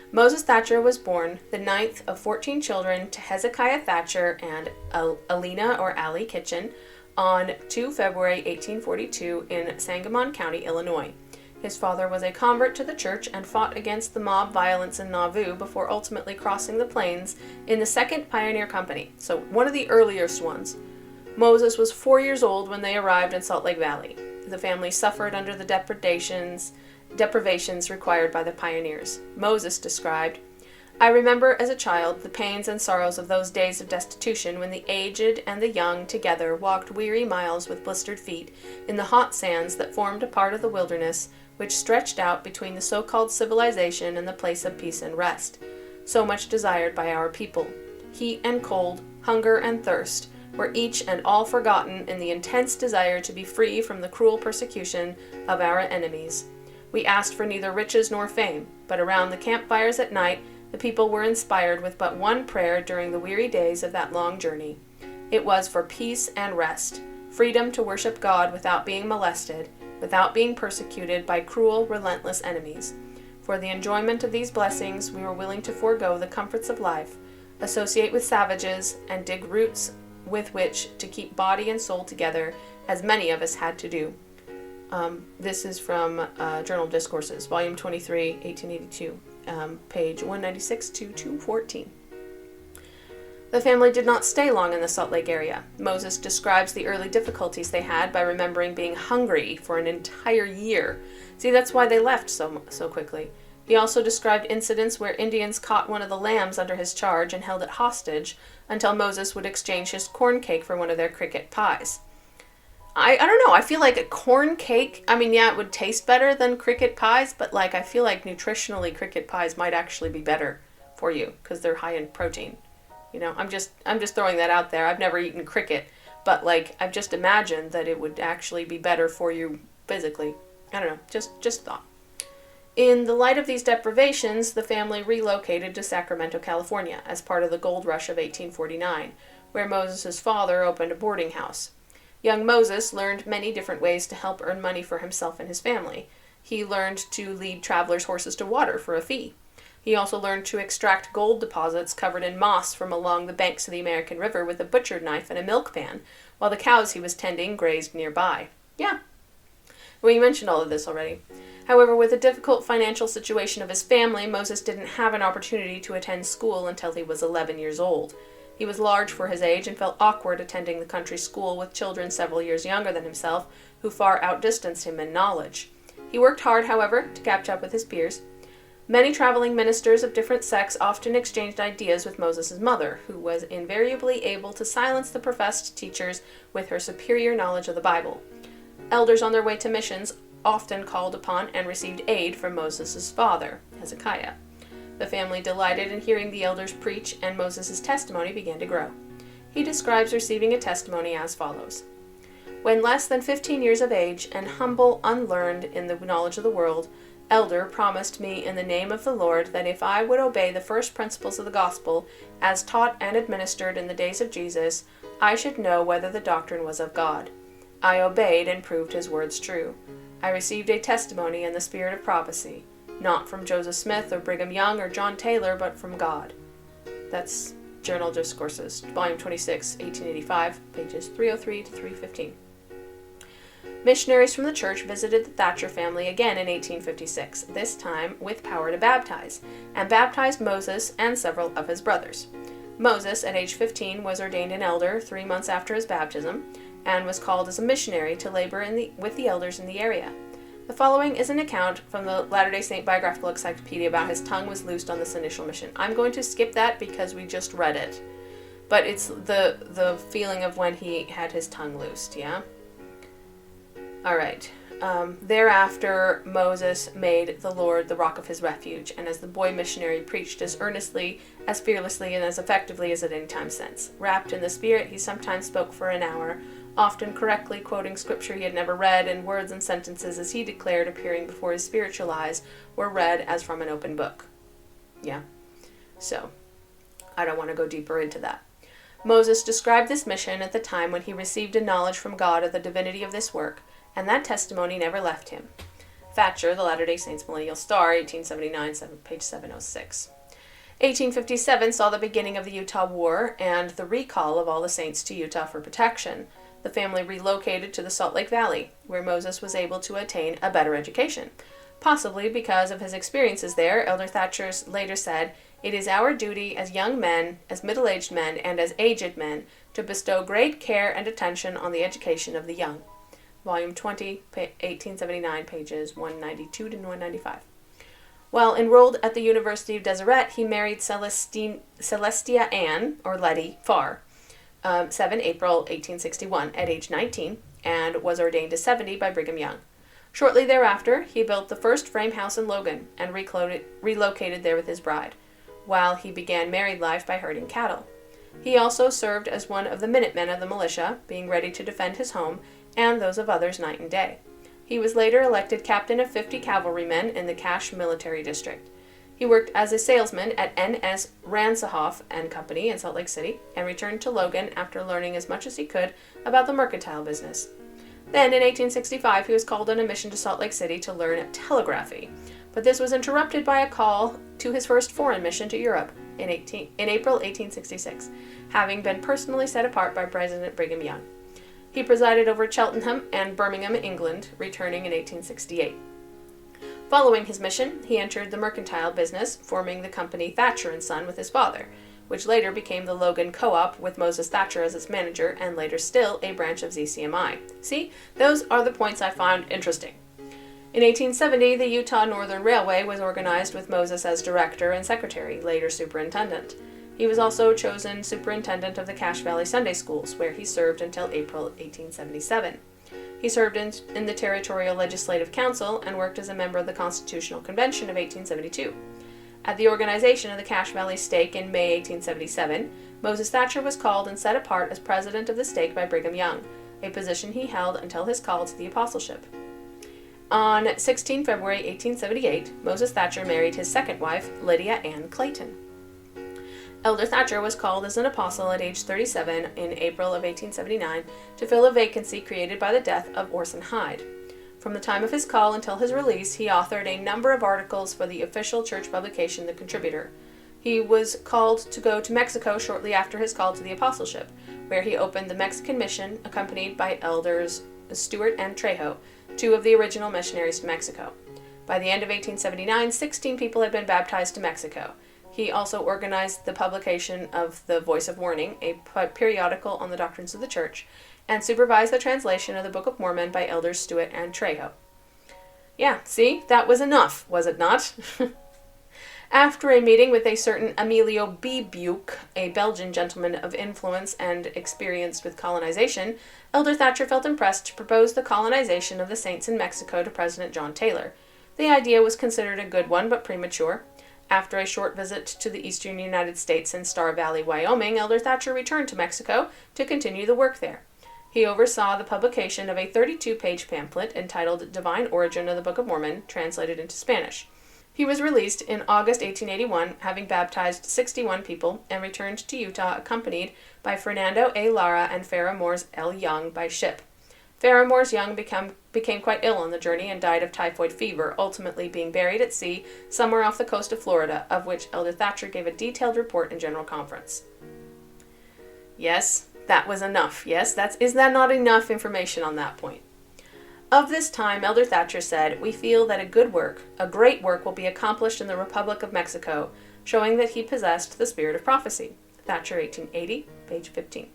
Moses Thatcher was born the 9th of 14 children to Hezekiah Thatcher and Alina or Allie Kitchen on 2 February 1842 in Sangamon County, Illinois. His father was a convert to the church and fought against the mob violence in Nauvoo before ultimately crossing the plains in the 2nd Pioneer Company, so one of the earliest ones. Moses was 4 years old when they arrived in Salt Lake Valley. The family suffered under the deprivations required by the pioneers. Moses described, "I remember as a child the pains and sorrows of those days of destitution when the aged and the young together walked weary miles with blistered feet in the hot sands that formed a part of the wilderness which stretched out between the so-called civilization and the place of peace and rest, so much desired by our people. Heat and cold, hunger and thirst, were each and all forgotten in the intense desire to be free from the cruel persecution of our enemies. We asked for neither riches nor fame, but around the campfires at night, the people were inspired with but one prayer during the weary days of that long journey. It was for peace and rest, freedom to worship God without being molested, without being persecuted by cruel, relentless enemies. For the enjoyment of these blessings, we were willing to forego the comforts of life, associate with savages, and dig roots with which to keep body and soul together, as many of us had to do. This is from Journal of Discourses, Volume 23, 1882, page 196 to 214. The family did not stay long in the Salt Lake area. Moses describes the early difficulties they had by remembering being hungry for an entire year. See, that's why they left so quickly. He also described incidents where Indians caught one of the lambs under his charge and held it hostage until Moses would exchange his corn cake for one of their cricket pies. I don't know, I feel like a corn cake, I mean, yeah, it would taste better than cricket pies, but like I feel like nutritionally cricket pies might actually be better for you because they're high in protein. You know, I'm just throwing that out there. I've never eaten cricket, but like I've just imagined that it would actually be better for you physically. I don't know, just thought. In the light of these deprivations, the family relocated to Sacramento, California, as part of the gold rush of 1849, where Moses' father opened a boarding house. Young Moses learned many different ways to help earn money for himself and his family. He learned to lead travelers' horses to water for a fee. He also learned to extract gold deposits covered in moss from along the banks of the American River with a butcher knife and a milk pan, while the cows he was tending grazed nearby. Yeah. Well, you mentioned all of this already. However, with the difficult financial situation of his family, Moses didn't have an opportunity to attend school until he was 11 years old. He was large for his age and felt awkward attending the country school with children several years younger than himself, who far outdistanced him in knowledge. He worked hard, however, to catch up with his peers. Many traveling ministers of different sects often exchanged ideas with Moses' mother, who was invariably able to silence the professed teachers with her superior knowledge of the Bible. Elders on their way to missions often called upon and received aid from Moses' father, Hezekiah. The family delighted in hearing the elders preach, and Moses' testimony began to grow. He describes receiving a testimony as follows. When less than 15 years of age, and humble, unlearned in the knowledge of the world, Elder promised me in the name of the Lord that if I would obey the first principles of the gospel, as taught and administered in the days of Jesus, I should know whether the doctrine was of God. I obeyed and proved his words true. I received a testimony in the spirit of prophecy, not from Joseph Smith or Brigham Young or John Taylor, but from God. That's Journal of Discourses, Volume 26, 1885, pages 303 to 315. Missionaries from the church visited the Thatcher family again in 1856, this time with power to baptize, and baptized Moses and several of his brothers. Moses, at age 15, was ordained an elder 3 months after his baptism, and was called as a missionary to labor with the elders in the area. The following is an account from the Latter-day Saint Biographical Encyclopedia about his tongue was loosed on this initial mission. I'm going to skip that because we just read it, but it's the feeling of when he had his tongue loosed, yeah? Alright. Thereafter, Moses made the Lord the rock of his refuge, and as the boy missionary preached as earnestly, as fearlessly, and as effectively as at any time since. Wrapped in the Spirit, he sometimes spoke for an hour, often correctly quoting scripture he had never read, and words and sentences, as he declared, appearing before his spiritual eyes, were read as from an open book. Yeah. So, I don't want to go deeper into that. Moses described this mission at the time when he received a knowledge from God of the divinity of this work, and that testimony never left him. Thatcher, the Latter-day Saints Millennial Star, 1879, page 706. 1857 saw the beginning of the Utah War and the recall of all the saints to Utah for protection. The family relocated to the Salt Lake Valley, where Moses was able to attain a better education. Possibly because of his experiences there, Elder Thatcher later said, "It is our duty as young men, as middle-aged men, and as aged men to bestow great care and attention on the education of the young." Volume 20, 1879, pages 192 to 195. While enrolled at the University of Deseret, he married Celestia Ann, or Letty, Farr, 7 April 1861, at age 19, and was ordained to 70 by Brigham Young. Shortly thereafter, he built the first frame house in Logan and relocated there with his bride, while he began married life by herding cattle. He also served as one of the Minutemen of the militia, being ready to defend his home and those of others night and day. He was later elected captain of 50 cavalrymen in the Cache Military District. He worked as a salesman at N.S. Ransohoff and Company in Salt Lake City and returned to Logan after learning as much as he could about the mercantile business. Then, in 1865, he was called on a mission to Salt Lake City to learn telegraphy, but this was interrupted by a call to his first foreign mission to Europe in April 1866, having been personally set apart by President Brigham Young. He presided over Cheltenham and Birmingham, England, returning in 1868. Following his mission, he entered the mercantile business, forming the company Thatcher and Son with his father, which later became the Logan Co-op with Moses Thatcher as its manager and later still a branch of ZCMI. See, those are the points I found interesting. In 1870, the Utah Northern Railway was organized with Moses as director and secretary, later superintendent. He was also chosen superintendent of the Cache Valley Sunday Schools, where he served until April 1877. He served in the Territorial Legislative Council and worked as a member of the Constitutional Convention of 1872. At the organization of the Cache Valley Stake in May 1877, Moses Thatcher was called and set apart as president of the stake by Brigham Young, a position he held until his call to the apostleship. On 16 February 1878, Moses Thatcher married his second wife, Lydia Ann Clayton. Elder Thatcher was called as an apostle at age 37 in April of 1879 to fill a vacancy created by the death of Orson Hyde. From the time of his call until his release, he authored a number of articles for the official church publication, The Contributor. He was called to go to Mexico shortly after his call to the apostleship, where he opened the Mexican mission, accompanied by elders Stewart and Trejo, two of the original missionaries to Mexico. By the end of 1879, 16 people had been baptized to Mexico. He also organized the publication of The Voice of Warning, a periodical on the doctrines of the church, and supervised the translation of the Book of Mormon by elders Stewart and Trejo. Yeah, see, that was enough, was it not? After a meeting with a certain Emilio B. Buke, a Belgian gentleman of influence and experienced with colonization, Elder Thatcher felt impressed to propose the colonization of the saints in Mexico to President John Taylor. The idea was considered a good one, but premature. After a short visit to the eastern United States and Star Valley, Wyoming, Elder Thatcher returned to Mexico to continue the work there. He oversaw the publication of a 32-page pamphlet entitled Divine Origin of the Book of Mormon, translated into Spanish. He was released in August 1881, having baptized 61 people, and returned to Utah accompanied by Fernando A. Lara and Farrah Moore's L. Young by ship. Farrah Moore's Young became quite ill on the journey and died of typhoid fever, ultimately being buried at sea somewhere off the coast of Florida, of which Elder Thatcher gave a detailed report in General Conference. Yes, that was enough. Yes, is that not enough information on that point? Of this time, Elder Thatcher said, "We feel that a great work will be accomplished in the Republic of Mexico, showing that he possessed the spirit of prophecy." Thatcher, 1880, page 15.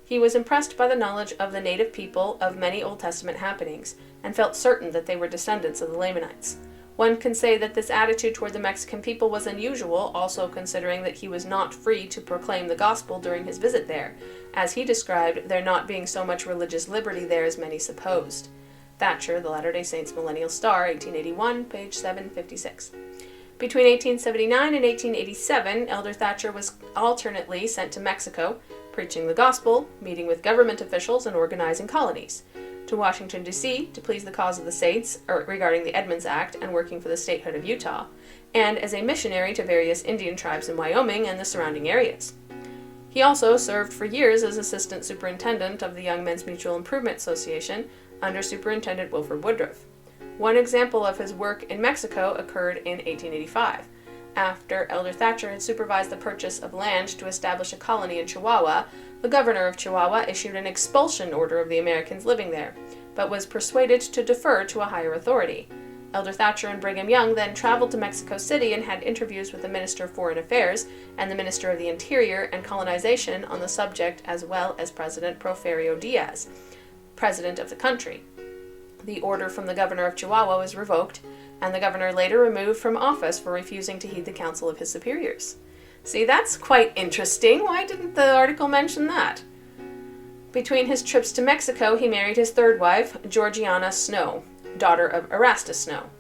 He was impressed by the knowledge of the native people of many Old Testament happenings, and felt certain that they were descendants of the Lamanites. One can say that this attitude toward the Mexican people was unusual, also considering that he was not free to proclaim the gospel during his visit there, as he described there not being so much religious liberty there as many supposed. Thatcher, The Latter-day Saints Millennial Star, 1881, page 756. Between 1879 and 1887, Elder Thatcher was alternately sent to Mexico, preaching the gospel, meeting with government officials, and organizing colonies; to Washington, D.C., to please the cause of the states regarding the Edmunds Act and working for the statehood of Utah, and as a missionary to various Indian tribes in Wyoming and the surrounding areas. He also served for years as assistant superintendent of the Young Men's Mutual Improvement Association under Superintendent Wilford Woodruff. One example of his work in Mexico occurred in 1885. After Elder Thatcher had supervised the purchase of land to establish a colony in Chihuahua, the governor of Chihuahua issued an expulsion order of the Americans living there, but was persuaded to defer to a higher authority. Elder Thatcher and Brigham Young then traveled to Mexico City and had interviews with the Minister of Foreign Affairs and the Minister of the Interior and Colonization on the subject, as well as President Porfirio Diaz, president of the country. The order from the governor of Chihuahua was revoked, and the governor later removed from office for refusing to heed the counsel of his superiors. See, that's quite interesting. Why didn't the article mention that? Between his trips to Mexico, he married his third wife, Georgiana Snow. daughter of Erastus Snow,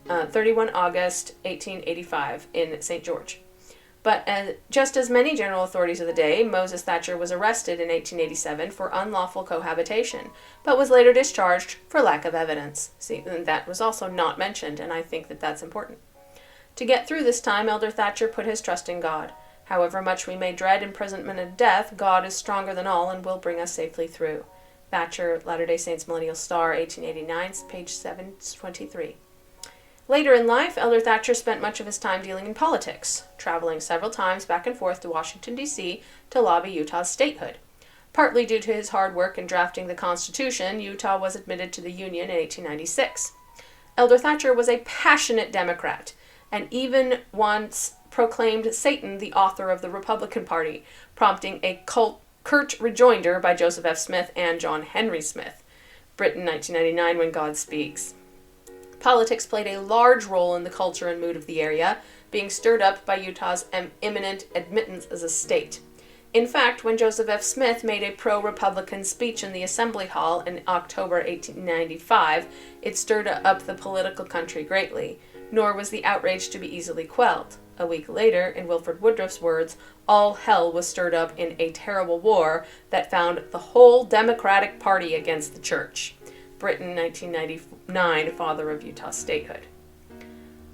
31 August 1885 in St. George. But just as many general authorities of the day, Moses Thatcher was arrested in 1887 for unlawful cohabitation, but was later discharged for lack of evidence. See, and that was also not mentioned, and I think that that's important. To get through this time, Elder Thatcher put his trust in God. However much we may dread imprisonment and death, God is stronger than all and will bring us safely through. Thatcher, Latter-day Saints Millennial Star, 1889, page 723. Later in life, Elder Thatcher spent much of his time dealing in politics, traveling several times back and forth to Washington, D.C. to lobby Utah's statehood. Partly due to his hard work in drafting the Constitution, Utah was admitted to the Union in 1896. Elder Thatcher was a passionate Democrat, and even once proclaimed Satan the author of the Republican Party, prompting a curt rejoinder by Joseph F. Smith and John Henry Smith. Britain, 1999, When God Speaks. Politics played a large role in the culture and mood of the area, being stirred up by Utah's imminent admittance as a state. In fact, when Joseph F. Smith made a pro-Republican speech in the Assembly Hall in October 1895, it stirred up the political country greatly, nor was the outrage to be easily quelled. A week later, in Wilford Woodruff's words, all hell was stirred up in a terrible war that found the whole Democratic Party against the church. Britain, 1999, father of Utah statehood.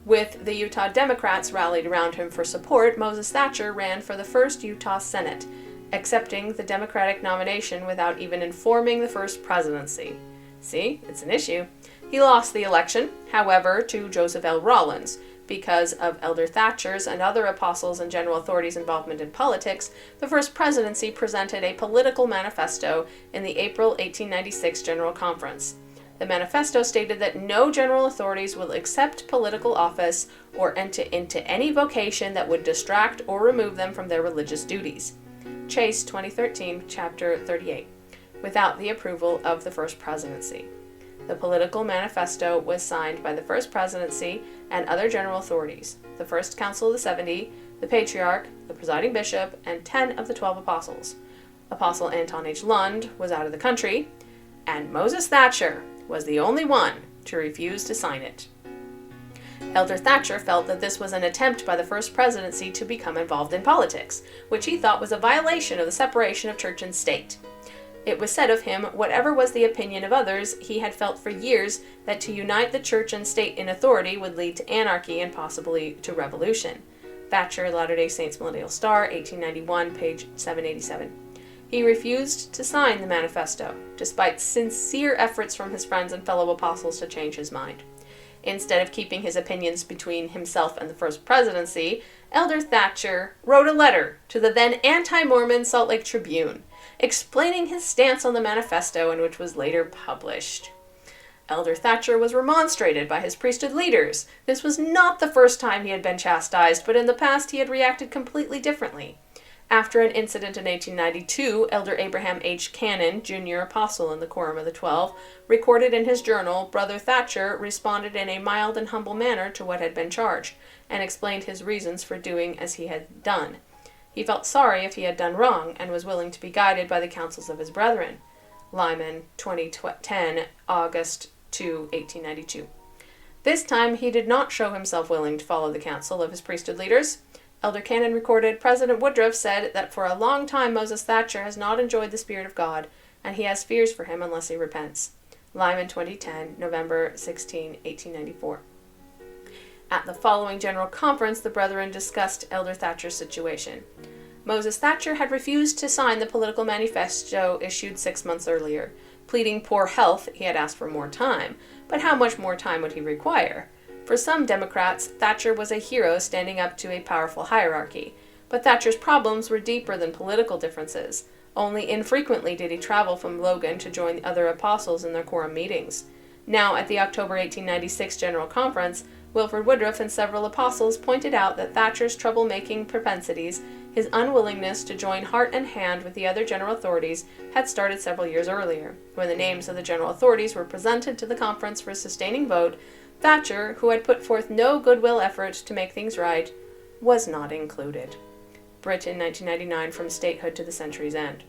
With the Utah Democrats rallied around him for support, Moses Thatcher ran for the first Utah Senate, accepting the Democratic nomination without even informing the first presidency. See, it's an issue. He lost the election, however, to Joseph L. Rawlins. Because of Elder Thatcher's and other apostles and general authorities' involvement in politics, the first presidency presented a political manifesto in the April 1896 General Conference. The manifesto stated that no general authorities will accept political office or enter into any vocation that would distract or remove them from their religious duties. Chase, 2013, Chapter 38, without the approval of the first presidency. The political manifesto was signed by the First Presidency and other general authorities, the First Council of the 70, the Patriarch, the presiding bishop, and 10 of the 12 apostles. Apostle Anton H. Lund was out of the country, and Moses Thatcher was the only one to refuse to sign it. Elder Thatcher felt that this was an attempt by the First Presidency to become involved in politics, which he thought was a violation of the separation of church and state. It was said of him, whatever was the opinion of others, he had felt for years that to unite the church and state in authority would lead to anarchy and possibly to revolution. Thatcher, Latter-day Saints Millennial Star, 1891, page 787. He refused to sign the manifesto, despite sincere efforts from his friends and fellow apostles to change his mind. Instead of keeping his opinions between himself and the First Presidency, Elder Thatcher wrote a letter to the then anti-Mormon Salt Lake Tribune, explaining his stance on the manifesto, and which was later published. Elder Thatcher was remonstrated by his priesthood leaders. This was not the first time he had been chastised, but in the past he had reacted completely differently. After an incident in 1892, Elder Abraham H. Cannon, junior apostle in the Quorum of the 12, recorded in his journal, Brother Thatcher responded in a mild and humble manner to what had been charged, and explained his reasons for doing as he had done. He felt sorry if he had done wrong, and was willing to be guided by the counsels of his brethren. Lyman, 2010, August 2, 1892. This time he did not show himself willing to follow the counsel of his priesthood leaders. Elder Cannon recorded, President Woodruff said that for a long time Moses Thatcher has not enjoyed the Spirit of God, and he has fears for him unless he repents. Lyman, 2010, November 16, 1894. At the following General Conference, the brethren discussed Elder Thatcher's situation. Moses Thatcher had refused to sign the political manifesto issued 6 months earlier. Pleading poor health, he had asked for more time, but how much more time would he require? For some Democrats, Thatcher was a hero standing up to a powerful hierarchy, but Thatcher's problems were deeper than political differences. Only infrequently did he travel from Logan to join the other apostles in their quorum meetings. Now, at the October 1896 General Conference, Wilford Woodruff and several apostles pointed out that Thatcher's troublemaking propensities, his unwillingness to join heart and hand with the other general authorities, had started several years earlier. When the names of the general authorities were presented to the conference for a sustaining vote, Thatcher, who had put forth no goodwill effort to make things right, was not included. Britain, 1999, From Statehood to the Century's End.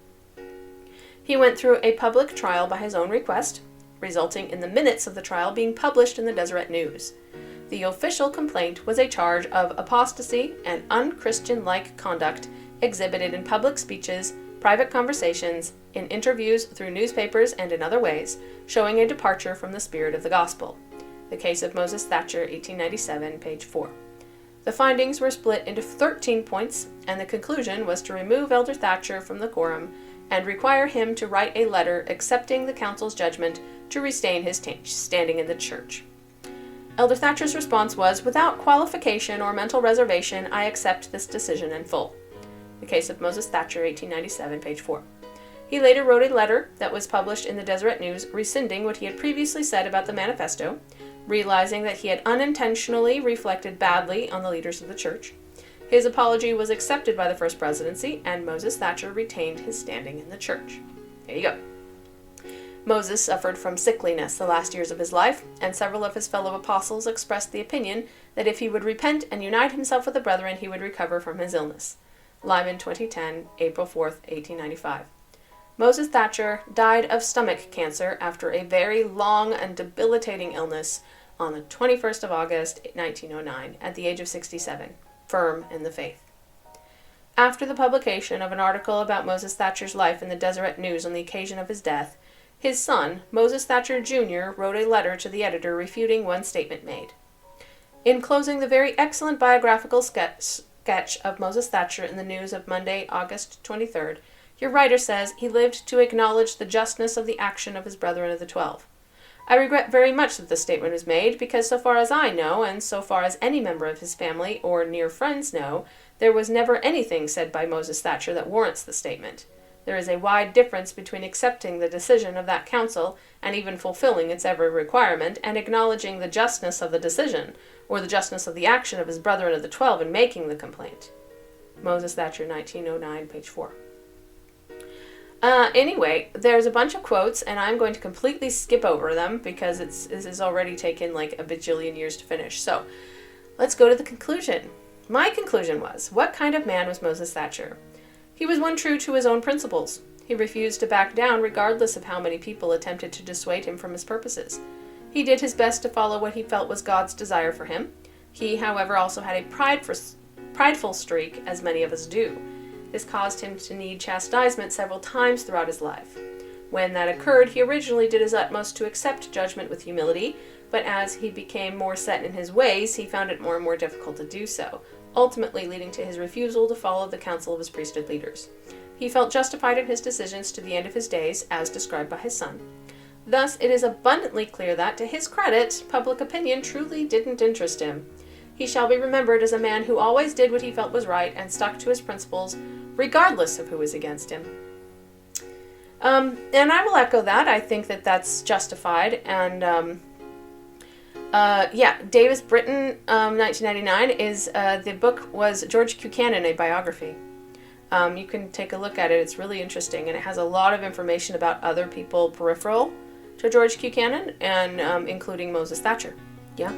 He went through a public trial by his own request, resulting in the minutes of the trial being published in the Deseret News. The official complaint was a charge of apostasy and unchristian-like conduct exhibited in public speeches, private conversations, in interviews through newspapers, and in other ways, showing a departure from the spirit of the gospel. The case of Moses Thatcher, 1897, page 4. The findings were split into 13 points, and the conclusion was to remove Elder Thatcher from the quorum and require him to write a letter accepting the council's judgment to restain his standing in the church. Elder Thatcher's response was, "Without qualification or mental reservation, I accept this decision in full." The case of Moses Thatcher, 1897, page 4. He later wrote a letter that was published in the Deseret News rescinding what he had previously said about the manifesto, realizing that he had unintentionally reflected badly on the leaders of the church. His apology was accepted by the First Presidency, and Moses Thatcher retained his standing in the church. There you go. Moses suffered from sickliness the last years of his life, and several of his fellow apostles expressed the opinion that if he would repent and unite himself with the brethren, he would recover from his illness. Lyman, 2010, April 4th, 1895. Moses Thatcher died of stomach cancer after a very long and debilitating illness on the 21st of August, 1909, at the age of 67, firm in the faith. After the publication of an article about Moses Thatcher's life in the Deseret News on the occasion of his death, his son, Moses Thatcher Jr., wrote a letter to the editor refuting one statement made. In closing the very excellent biographical sketch of Moses Thatcher in the News of Monday, August 23rd, your writer says he lived to acknowledge the justness of the action of his brethren of the 12. I regret very much that this statement was made, because so far as I know, and so far as any member of his family or near friends know, there was never anything said by Moses Thatcher that warrants the statement. There is a wide difference between accepting the decision of that council, and even fulfilling its every requirement, and acknowledging the justness of the decision, or the justness of the action of his brethren of the 12 in making the complaint. Moses Thatcher, 1909, page 4. Anyway, there's a bunch of quotes, and I'm going to completely skip over them because this has already taken like a bajillion years to finish. So, let's go to the conclusion. My conclusion was, what kind of man was Moses Thatcher? He was one true to his own principles. He refused to back down regardless of how many people attempted to dissuade him from his purposes. He did his best to follow what he felt was God's desire for him. He, however, also had a prideful streak, as many of us do. This caused him to need chastisement several times throughout his life. When that occurred, he originally did his utmost to accept judgment with humility, but as he became more set in his ways, he found it more and more difficult to do so, ultimately leading to his refusal to follow the counsel of his priesthood leaders. He felt justified in his decisions to the end of his days, as described by his son. Thus, it is abundantly clear that, to his credit, public opinion truly didn't interest him. He shall be remembered as a man who always did what he felt was right and stuck to his principles, regardless of who was against him. And I will echo that. I think that that's justified. And, Davis Britton, 1999, is, the book was George Buchanan, a biography. You can take a look at it. It's really interesting, and it has a lot of information about other people peripheral to George Buchanan, and including Moses Thatcher. Yeah.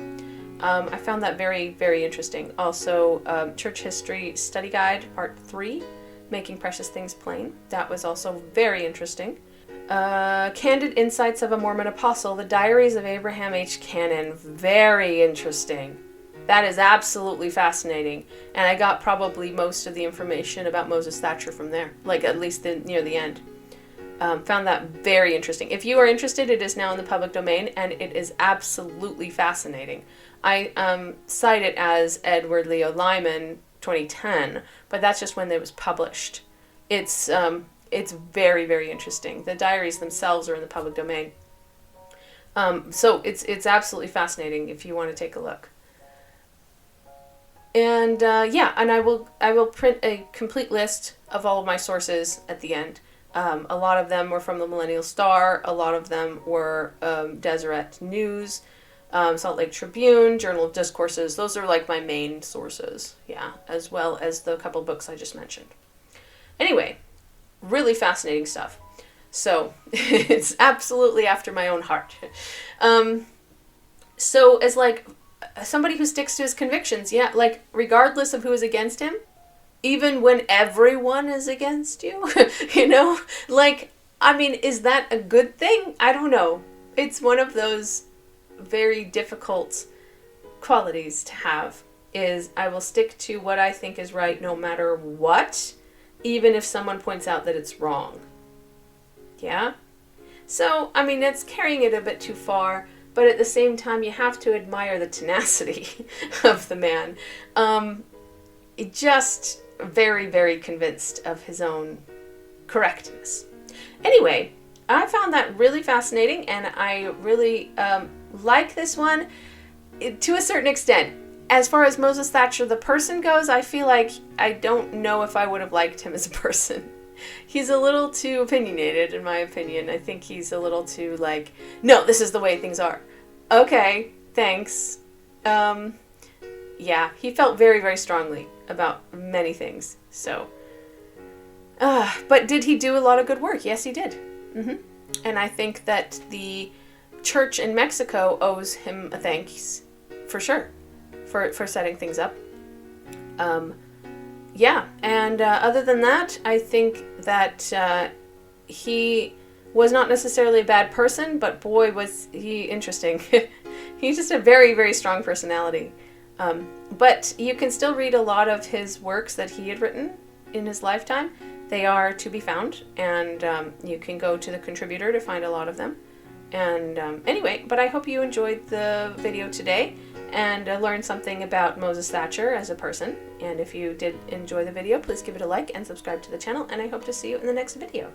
I found that very, very interesting. Also, Church History Study Guide, Part 3, Making Precious Things Plain. That was also very interesting. Candid Insights of a Mormon Apostle, The Diaries of Abraham H. Cannon. Very interesting. That is absolutely fascinating. And I got probably most of the information about Moses Thatcher from there, like at least near the end. Found that very interesting. If you are interested, it is now in the public domain, and it is absolutely fascinating. I cite it as Edward Leo Lyman, 2010, but that's just when it was published. It's very, very interesting. The diaries themselves are in the public domain. So it's absolutely fascinating if you want to take a look. And and I will print a complete list of all of my sources at the end. A lot of them were from the Millennial Star. A lot of them were Deseret News, Salt Lake Tribune, Journal of Discourses. Those are like my main sources, as well as the couple books I just mentioned. Anyway, really fascinating stuff. So it's absolutely after my own heart. So as like somebody who sticks to his convictions, like regardless of who is against him, even when everyone is against you, like, I mean, is that a good thing? I don't know. it's one of those very difficult qualities to have, is I will stick to what I think is right no matter what, even if someone points out that it's wrong. Yeah? So, I mean, that's carrying it a bit too far, but at the same time, you have to admire the tenacity of the man. Just very, very convinced of his own correctness. Anyway, I found that really fascinating, and I really like this one to a certain extent. As far as Moses Thatcher, the person, goes, I feel like I don't know if I would have liked him as a person. He's a little too opinionated, in my opinion. I think he's a little too like, no, this is the way things are. Okay, thanks. Yeah, he felt very, very strongly about many things. So, but did he do a lot of good work? Yes, he did. And I think that the church in Mexico owes him a thanks, for sure, for setting things up. Yeah, and other than that, I think that he was not necessarily a bad person, but boy, was he interesting. He's just a very, very strong personality. But you can still read a lot of his works that he had written in his lifetime. They are to be found, and you can go to the contributor to find a lot of them. And anyway, but I hope you enjoyed the video today and learned something about Moses Thatcher as a person. And if you did enjoy the video, please give it a like and subscribe to the channel, and I hope to see you in the next video.